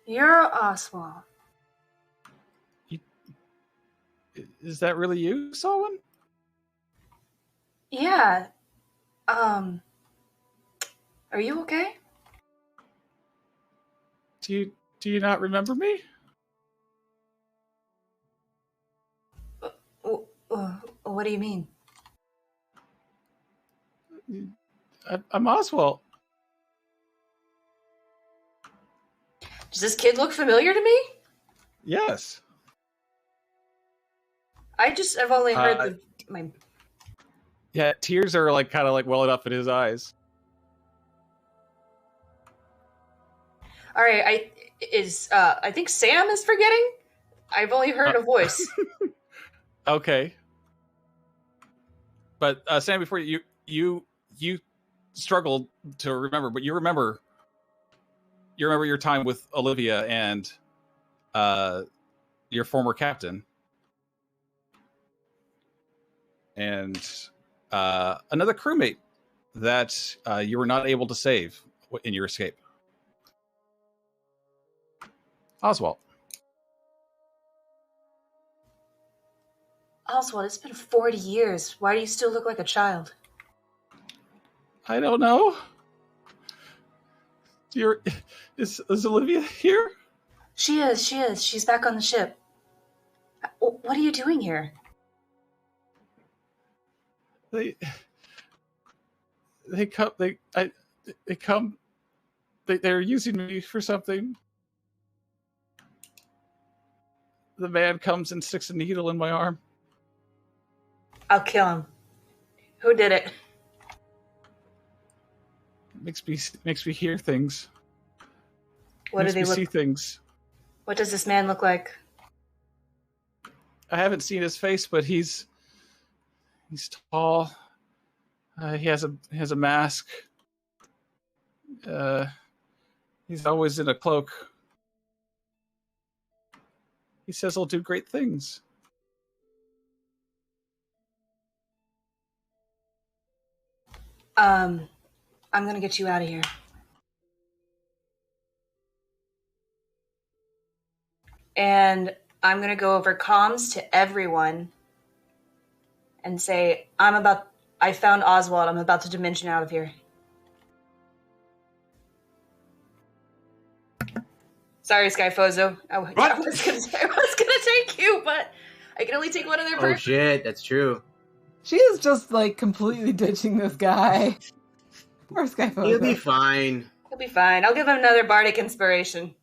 You're Oswald. Is that really you, Solwynn? Yeah. Are you okay? Do you not remember me? What do you mean? I'm Oswald. Does this kid look familiar to me? Yes. I've only heard my... Yeah, tears are kind of welling up in his eyes. All right, I think Sam is forgetting. I've only heard a voice. Okay. But Sam, before you struggled to remember, but you remember your time with Olivia and your former captain, and another crewmate that you were not able to save in your escape. Oswald. Oswald, it's been 40 years. Why do you still look like a child? I don't know. Is Olivia here? She is. She's back on the ship. What are you doing here? They're using me for something. The man comes and sticks a needle in my arm. I'll kill him. Who did it? Makes me hear things. What do makes they me look? see things. What does this man look like? I haven't seen his face, but he's tall. He has a mask. He's always in a cloak. He says he'll do great things. I'm gonna get you out of here. And I'm gonna go over comms to everyone and say, I found Oswald. I'm about to dimension out of here. Sorry, Skyphozo. I was gonna take you, but I can only take one other person. Oh shit, that's true. She is just like completely ditching this guy. Poor Skyphozo. He'll be fine. He'll be fine. I'll give him another bardic inspiration.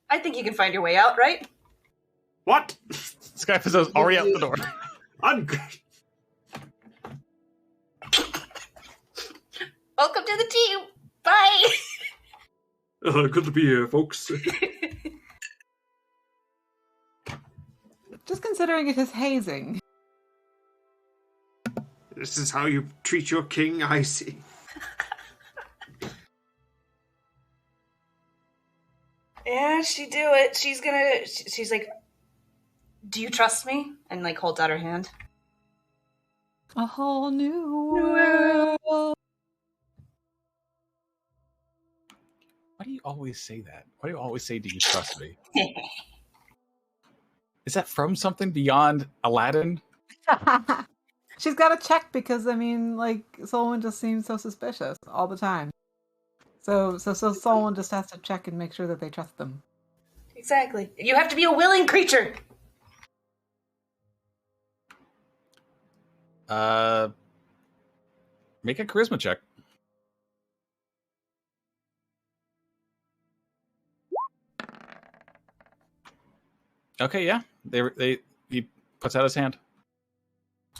I think you can find your way out, right? What? Skyphozo's already out the door. I'm good. Welcome to the team. Bye. Good to be here, folks. Just considering it is hazing. This is how you treat your king, I see. Yeah, she do it. She's like, do you trust me? And like holds out her hand. A whole new world. Why do you always say that? Why do you always say, do you trust me? Is that from something beyond Aladdin? She's got to check because, I mean, like, Solwynn just seems so suspicious all the time. So Solwynn just has to check and make sure that they trust them. Exactly. You have to be a willing creature. Make a charisma check. Okay, yeah. He puts out his hand.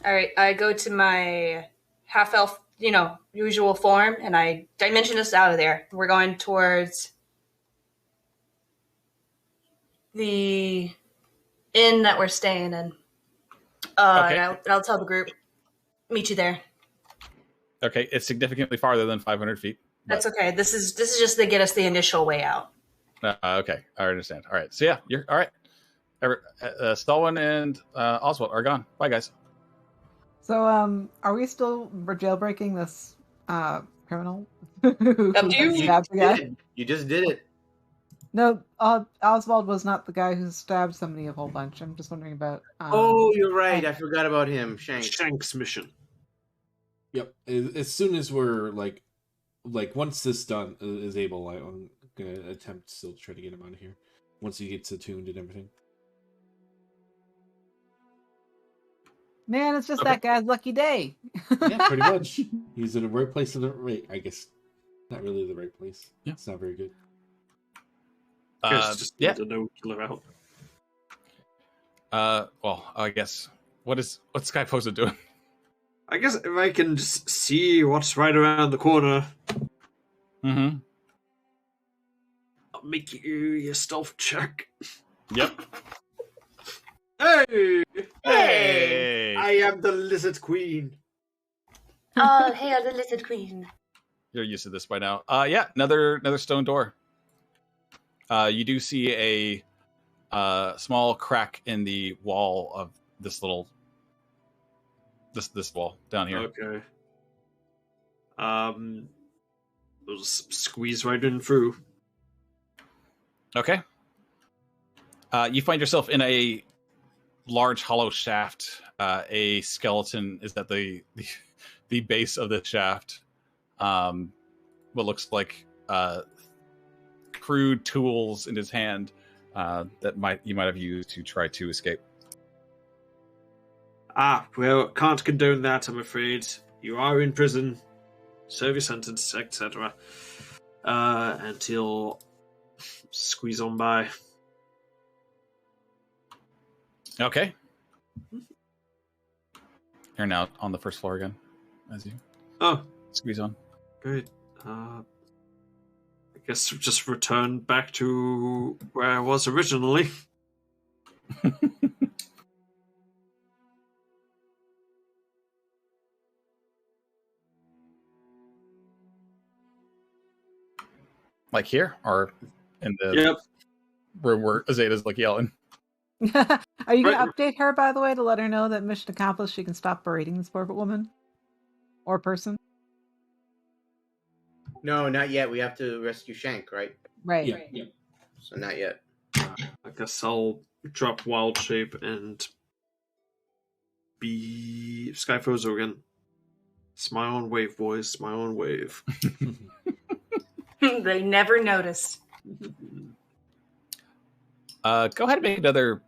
All right, I go to my half-elf, usual form, and I dimension us out of there. We're going towards the inn that we're staying in. Okay. And I'll tell the group, meet you there. Okay, it's significantly farther than 500 feet. That's okay. This is just to get us the initial way out. Okay, I understand. All right, so yeah, you're all right. Solwynn and Oswald are gone. Bye, guys. So, are we still jailbreaking this criminal? Up to you. You just did it. No, Oswald was not the guy who stabbed somebody a whole bunch. I'm just wondering about. Oh, you're right. I forgot about him. Shank's mission. Yep. As soon as we're like once this done is able, I'm gonna attempt still to try to get him out of here. Once he gets attuned and everything. Man, it's just that guy's lucky day. Yeah, pretty much. He's in the right place in the right. I guess not really the right place. Yeah. It's not very good. Just yeah. to no killer out. Well, I guess what's Skyphozo doing? I guess if I can just see what's right around the corner, Mm-hmm. make you your stealth check. Yep. Hey! Hey! I am the lizard queen. Oh, hail the lizard queen. You're used to this by now. Yeah, another stone door. You do see a small crack in the wall of this little this wall down here. Okay. We'll just squeeze right in through. Okay. You find yourself in a large hollow shaft. A skeleton is at the base of the shaft. What looks like crude tools in his hand that you might have used to try to escape. Well, can't condone that, I'm afraid. You are in prison. Serve your sentence, etc. And he'll squeeze on by. Okay. You're now on the first floor again, as you squeeze on. Great. I guess just return back to where I was originally. Like here, or in the room where Azadeh's like yelling. Are you going to update her, by the way, to let her know that mission accomplished? She can stop berating this poor woman or person. No, not yet. We have to rescue Shank, right? Right. Yeah. So not yet. I guess I'll drop Wild Shape and be Skyphozo again. Smile and wave, boys. Smile and wave. They never noticed. Go ahead and make another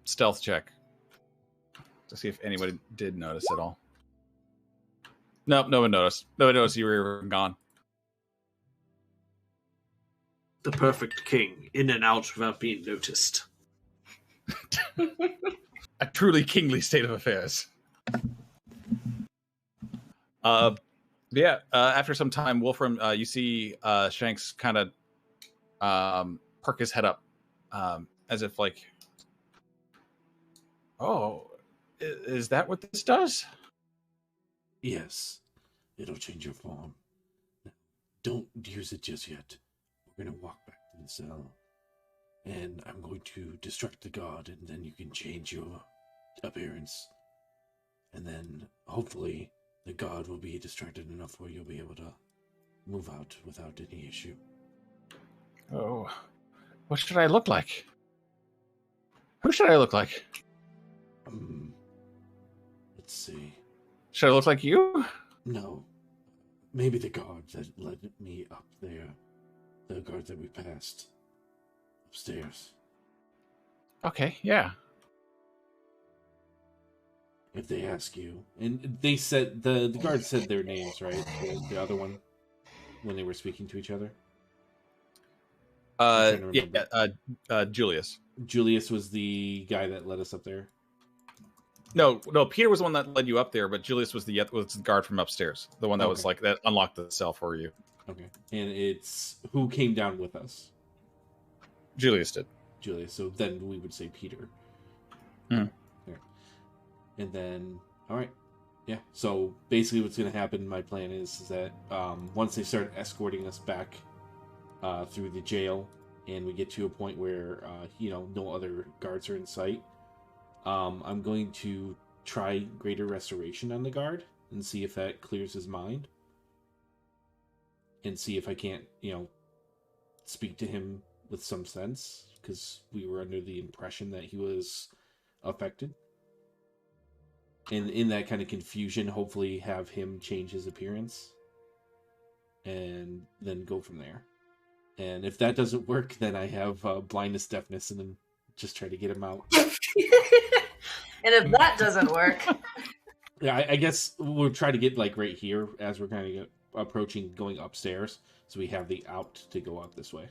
stealth check to see if anybody did notice at all. Nope, no one noticed. No one noticed you were gone. The perfect king, in and out without being noticed. A truly kingly state of affairs. After some time, Wolfram, you see Shanks kind of perk his head up as if like, oh, is that what this does? Yes, it'll change your form. Don't use it just yet. We're going to walk back to the cell, and I'm going to destruct the guard, and then you can change your appearance. And then, hopefully, the guard will be distracted enough where you'll be able to move out without any issue. Oh, what should I look like? Who should I look like? Let's see. Should I look like you? No. Maybe the guard that led me up there. The guard that we passed upstairs. Okay, yeah. If they ask you, and they said the guard said their names, right? The other one, when they were speaking to each other. Julius. Julius was the guy that led us up there. No, Peter was the one that led you up there, but Julius was the guard from upstairs, the one that was like that unlocked the cell for you. Okay, and it's who came down with us. Julius did. Julius. So then we would say Peter. Hmm. Yeah. And then, all right, yeah. So basically, what's going to happen? My plan is that once they start escorting us back through the jail, and we get to a point where no other guards are in sight, I'm going to try greater restoration on the guard and see if that clears his mind, and see if I can't, speak to him with some sense, because we were under the impression that he was affected. And in that kind of confusion, hopefully have him change his appearance and then go from there. And if that doesn't work, then I have blindness, deafness, and then just try to get him out. And if that doesn't work... Yeah, I guess we'll try to get like right here as we're kind of approaching going upstairs, so we have the out to go up this way.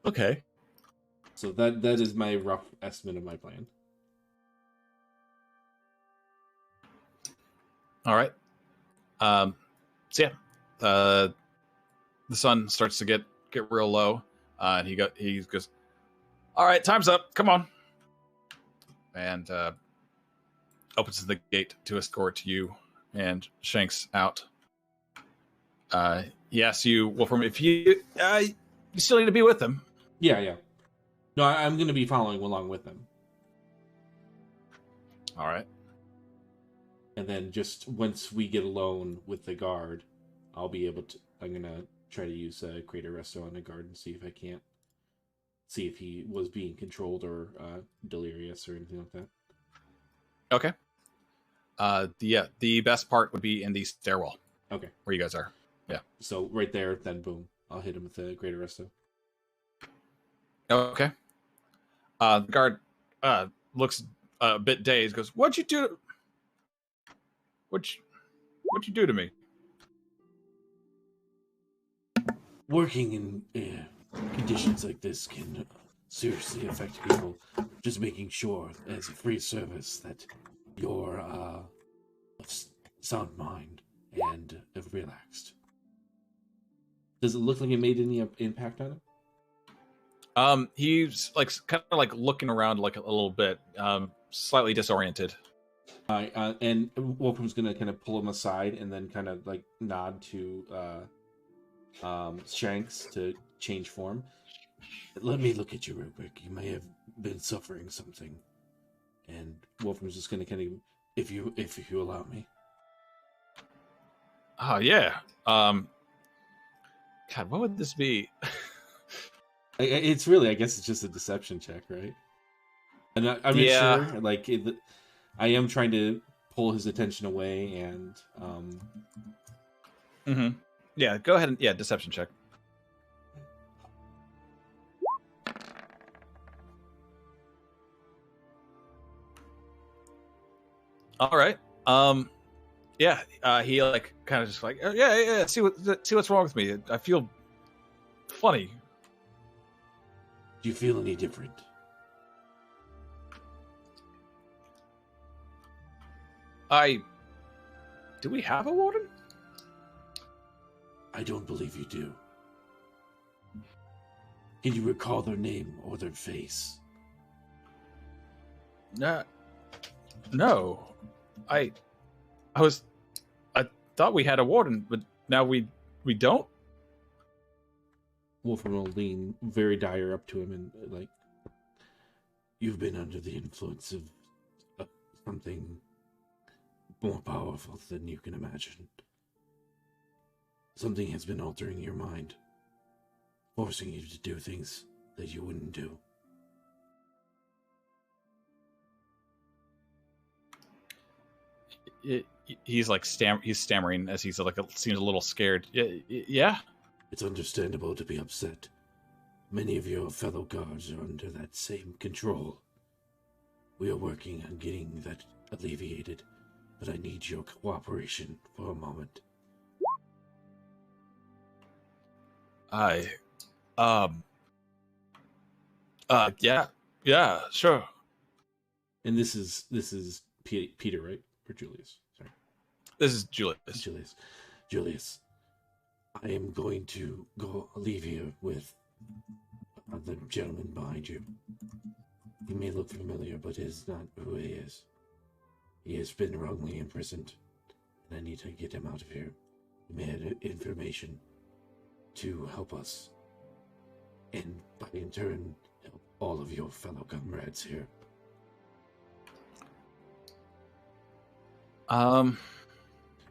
Okay. So that is my rough estimate of my plan. All right. So yeah, the sun starts to get real low, and he goes, "All right, time's up. Come on," and opens the gate to escort you and Shanks out. He asks you, Wolfram, if you still need to be with him. Yeah. No, I'm going to be following along with them. All right. And then just once we get alone with the guard, I'll be able to. I'm going to try to use Crater Resto on the guard and see if he was being controlled or delirious or anything like that. Okay. The best part would be in the stairwell. Okay. Where you guys are. Yeah. So right there, then boom, I'll hit him with the Greater Resto. Okay. The guard looks a bit dazed. Goes, "What'd you do? What'd you do to me?" Working in conditions like this can seriously affect people. Just making sure, as a free service, that you're of sound mind and relaxed. Does it look like it made any impact on him? He's like kind of like looking around like a little bit, slightly disoriented. And Wolfram's gonna kind of pull him aside and then kind of like nod to Shanks to change form. Let me look at you real quick. You may have been suffering something. And Wolfram's just gonna kind of, if you allow me. Oh yeah. God, what would this be? It's really, I guess it's just a deception check, right? And I'm not sure. Like, I am trying to pull his attention away, and Yeah, go ahead and deception check. All right. He like kind of just like, yeah. See what's wrong with me. I feel funny. Do you feel any different? Do we have a warden? I don't believe you do. Can you recall their name or their face? No. I thought we had a warden, but now we don't. Wolfram will lean very dire up to him and like, you've been under the influence of something more powerful than you can imagine. Something has been altering your mind, forcing you to do things that you wouldn't do. He's like he's stammering as he's like seems a little scared. Yeah. It's understandable to be upset. Many of your fellow guards are under that same control. We are working on getting that alleviated, but I need your cooperation for a moment. Yeah, sure. And this is Peter, right? Or Julius? Sorry. This is Julius. Julius, I am going to go leave here with the gentleman behind you. He may look familiar, but is not who he is. He has been wrongly imprisoned, and I need to get him out of here. He may have information to help us, and by in turn, help all of your fellow comrades here.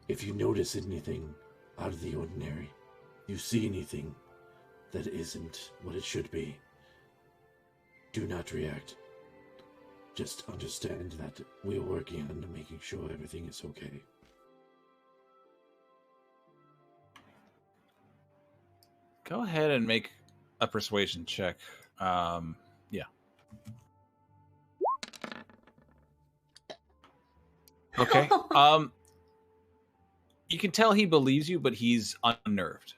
If you notice anything out of the ordinary, you see anything that isn't what it should be, do not react. Just understand that we're working on making sure everything is okay. Go ahead and make a persuasion check. Yeah. Okay. You can tell he believes you, but he's unnerved.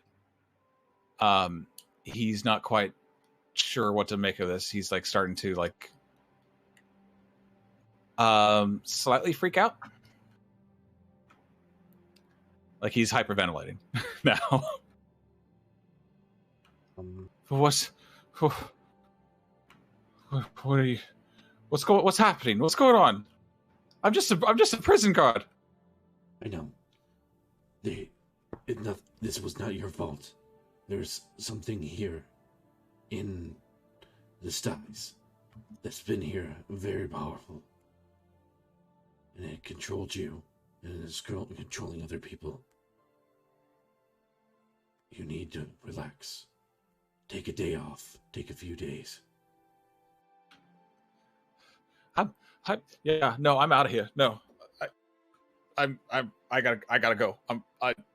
He's not quite sure what to make of this. He's like starting to like slightly freak out. Like he's hyperventilating now. What's what are you? What's happening? What's going on? I'm just a prison guard. I know. This was not your fault. There's something here in the skies that's been here very powerful. And it controlled you, and it's controlling other people. You need to relax. Take a day off. Take a few days. I'm out of here. No, I gotta go.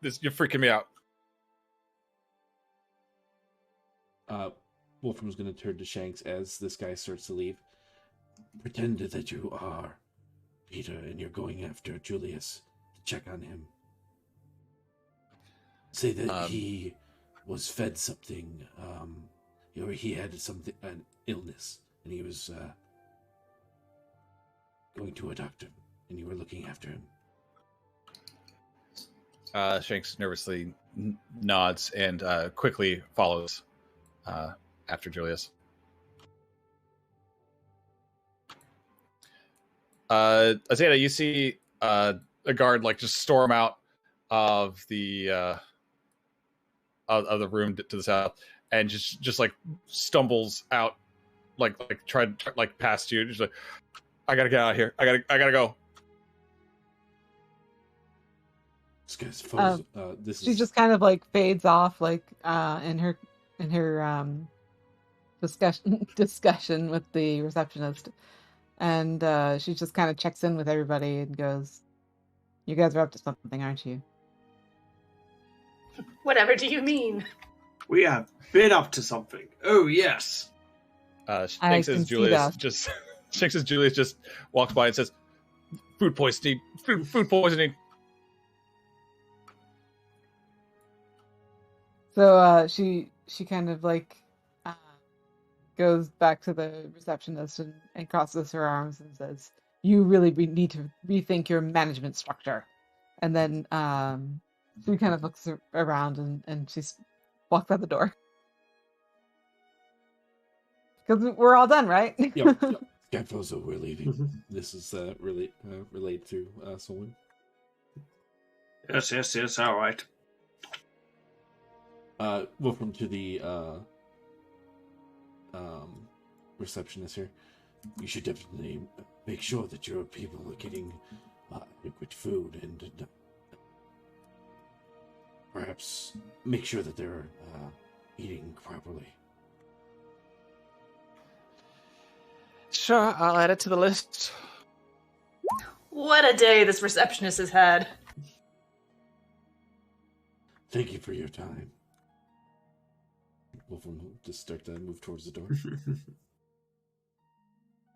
You're freaking me out. Wolfram's going to turn to Shanks as this guy starts to leave. Pretend that you are Peter and you're going after Julius to check on him. Say that he was fed something, or he had an illness, and he was going to a doctor, and you were looking after him. Shanks nervously nods and quickly follows after Julius. Azadeh, you see a guard just storm out of the room to the south, and just stumbles out, tried past you, just I gotta get out of here. I gotta go. She just kind of fades off in her discussion with the receptionist, and she just kind of checks in with everybody and goes, "You guys are up to something, aren't you?" Whatever do you mean? We have been up to something. Oh yes. Shanks as Julius just walks by and says, "Food poisoning. Food poisoning." So she kind of goes back to the receptionist and crosses her arms and says, "You really need to rethink your management structure." And then she kind of looks around and she walks out the door. Because we're all done, right? Yep. Skyphozo, we're leaving. Mm-hmm. This is relayed to Solwynn. Yes, all right. Wolfram to the receptionist here. You should definitely make sure that your people are getting adequate food and perhaps make sure that they're eating properly. Sure, I'll add it to the list. What a day this receptionist has had. Thank you for your time. Wolfram will just start to move towards the door.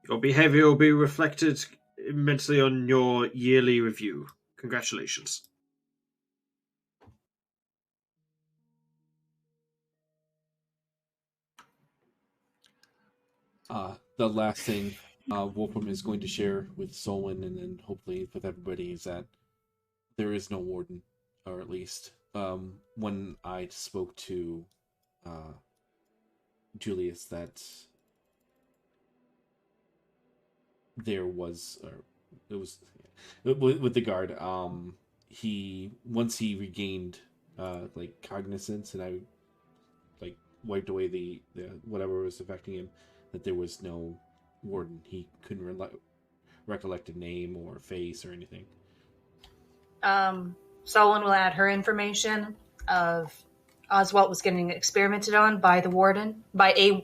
Your behavior will be reflected immensely on your yearly review. Congratulations. The last thing Wolfram is going to share with Solwynn and then hopefully with everybody is that there is no warden, or at least when I spoke to Julius that there was, or it was with the guard. Once he regained cognizance, and I wiped away the whatever was affecting him, that there was no warden. He couldn't recollect a name or face or anything. Solwynn will add her information of Oswald was getting experimented on by the warden, by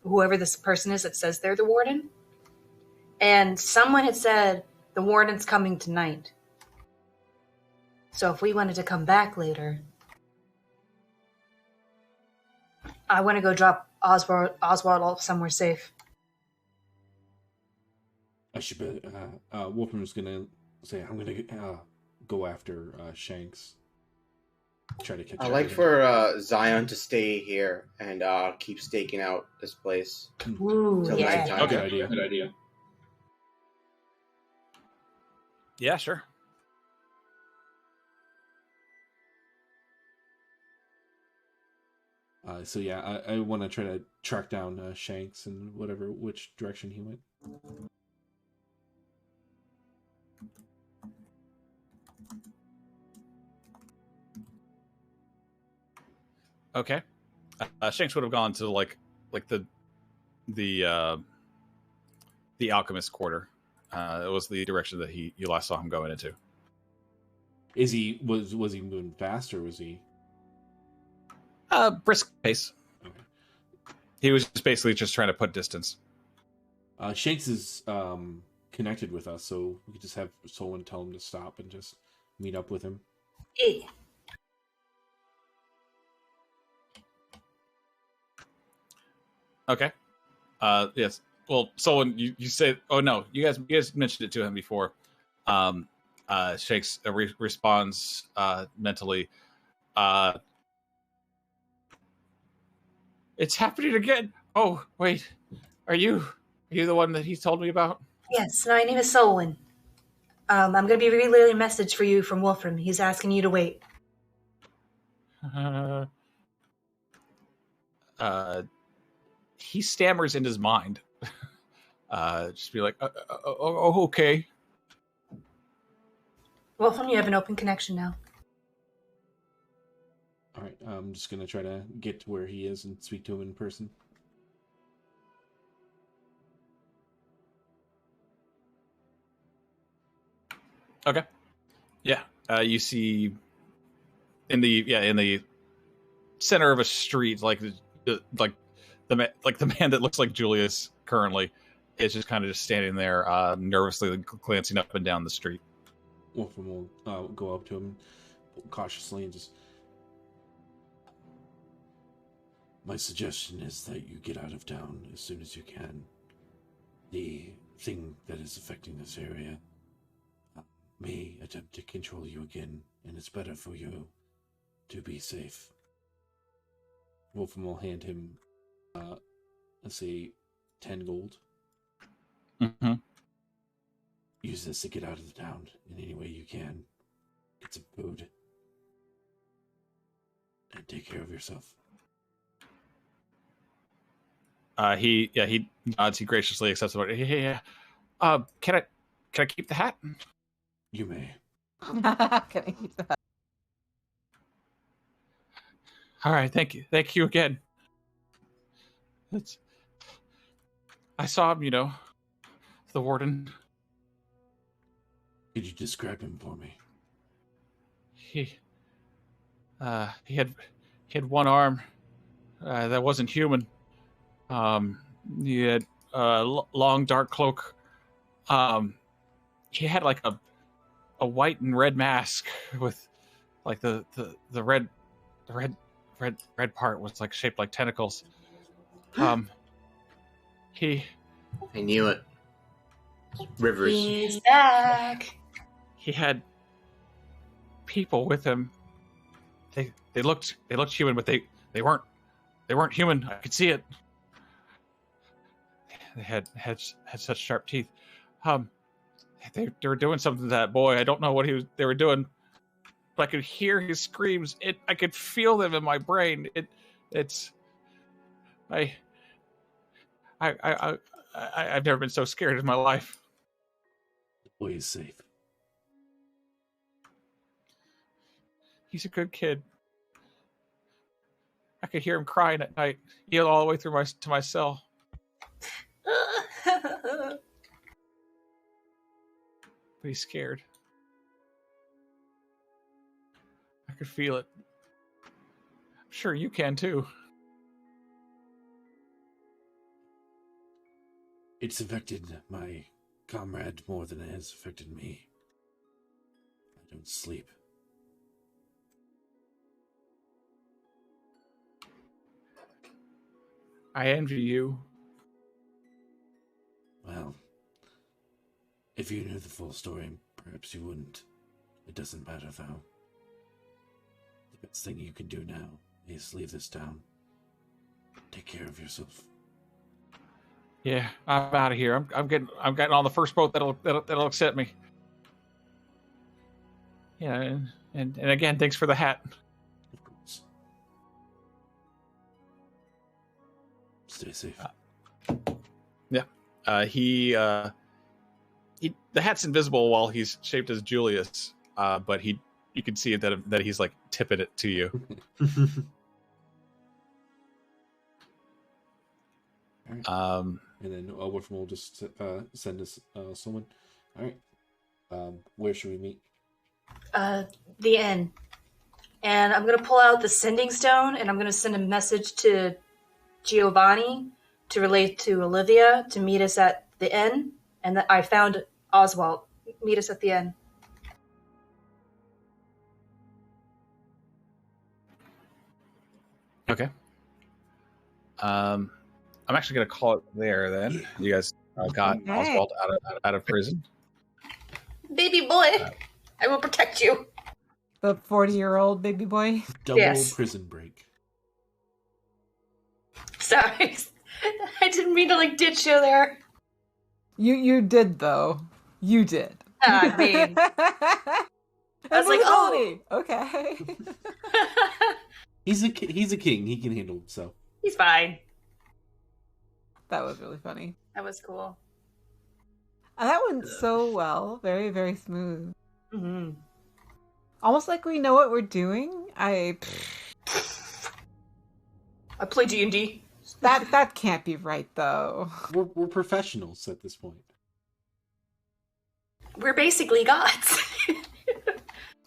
whoever this person is that says they're the warden. And someone had said the warden's coming tonight. So if we wanted to come back later, I want to go drop Oswald off somewhere safe. I should bet Wolfram's gonna say, I'm gonna go after Shanks. Try to catch I'd like for Zion to stay here and keep staking out this place. Ooh, till yeah. nighttime. Okay. Good idea. Yeah, sure. So yeah, I want to try to track down Shanks and which direction he went. Okay. Shanks would have gone to like the alchemist quarter. It was the direction that you last saw him going into. Was he moving fast, or was he brisk pace? Okay. He was just trying to put distance. Shanks is connected with us, so we could just have Solwynn tell him to stop and just meet up with him. Hey. Okay. Yes. Well, Solwynn, you say, oh no, you guys mentioned it to him before. Shakes responds mentally. It's happening again. Oh wait, are you the one that he told me about? Yes, my name is Solwynn. I'm going to be relaying a message for you from Wolfram. He's asking you to wait. He stammers in his mind. Just be like, okay. Wolfram, you have an open connection now. All right, I'm just gonna try to get to where he is and speak to him in person. Okay. Yeah. You see in the center of a street, like the man that looks like Julius currently is just kind of just standing there, nervously glancing up and down the street. Wolfram will go up to him cautiously and just. My suggestion is that you get out of town as soon as you can. The thing that is affecting this area may attempt to control you again, and it's better for you to be safe. Wolfram will hand him, let's say, 10 gold. Mm-hmm. Use this to get out of the town in any way you can. Get some food. And take care of yourself. He nods. He graciously accepts it. Yeah. Can I keep the hat? You may. Can I keep that? All right. Thank you again. I saw him. The warden. Could you describe him for me? He had one arm that wasn't human. He had a long dark cloak. He had like a white and red mask with like the red part was like shaped like tentacles. I knew it. Rivers. He's back. He had people with him. They looked human, but they weren't human. I could see it. They had such sharp teeth. They were doing something to that boy. I don't know what they were doing, but I could hear his screams. I could feel them in my brain. I've never been so scared in my life. The boy is safe. He's a good kid. I could hear him crying at night, yell all the way through to my cell. But he's scared. I could feel it. I'm sure you can too. It's affected my comrade more than it has affected me. I don't sleep. I envy you. Well, if you knew the full story, perhaps you wouldn't. It doesn't matter, though. The best thing you can do now is leave this town. Take care of yourself. Yeah, I'm out of here. I'm getting on the first boat that'll accept me. Yeah, and again, thanks for the hat. Of course. Stay safe. The hat's invisible while he's shaped as Julius, but you can see that he's like tipping it to you. And then Wolfram will just send us someone. All right. Where should we meet? The inn. And I'm going to pull out the sending stone, and I'm going to send a message to Giovanni to relate to Olivia to meet us at the inn, and that I found Oswald. Meet us at the inn. Okay. I'm actually going to call it there then. You guys got Oswald out of prison. Baby boy, I will protect you. The 40-year-old baby boy. Double prison break. Sorry, I didn't mean to ditch you there. You did though. You did. I mean, I was like, oh, okay. He's a king. He can handle himself. He's fine. That was really funny. That was cool. That went so well. Very, very smooth. Mm-hmm. Almost like we know what we're doing. I play D&D. That can't be right, though. We're professionals at this point. We're basically gods.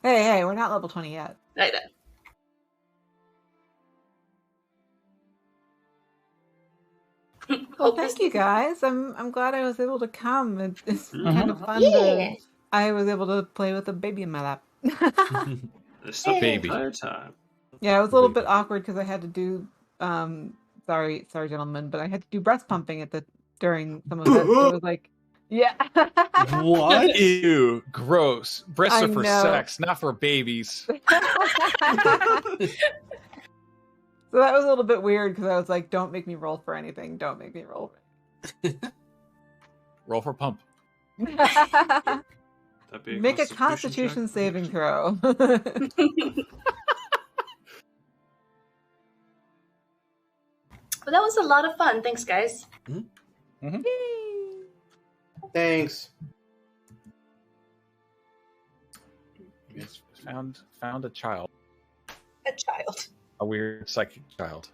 Hey, we're not level 20 yet. I know. Well, thank you guys. I'm glad I was able to come. It's kind of fun. I was able to play with a baby in my lap. It's a baby time. Yeah, it was a little bit awkward because I had to do. Sorry, gentlemen, but I had to do breast pumping during some of it. So it was like, yeah. What? Ew, gross. Breasts are for sex, not for babies. So that was a little bit weird because I was like, don't make me roll for anything. Don't make me roll. Roll for pump. Make a constitution saving throw. But that was a lot of fun. Thanks, guys. Mm-hmm. Mm-hmm. Thanks. You guys found a child. A child. A weird psychic child.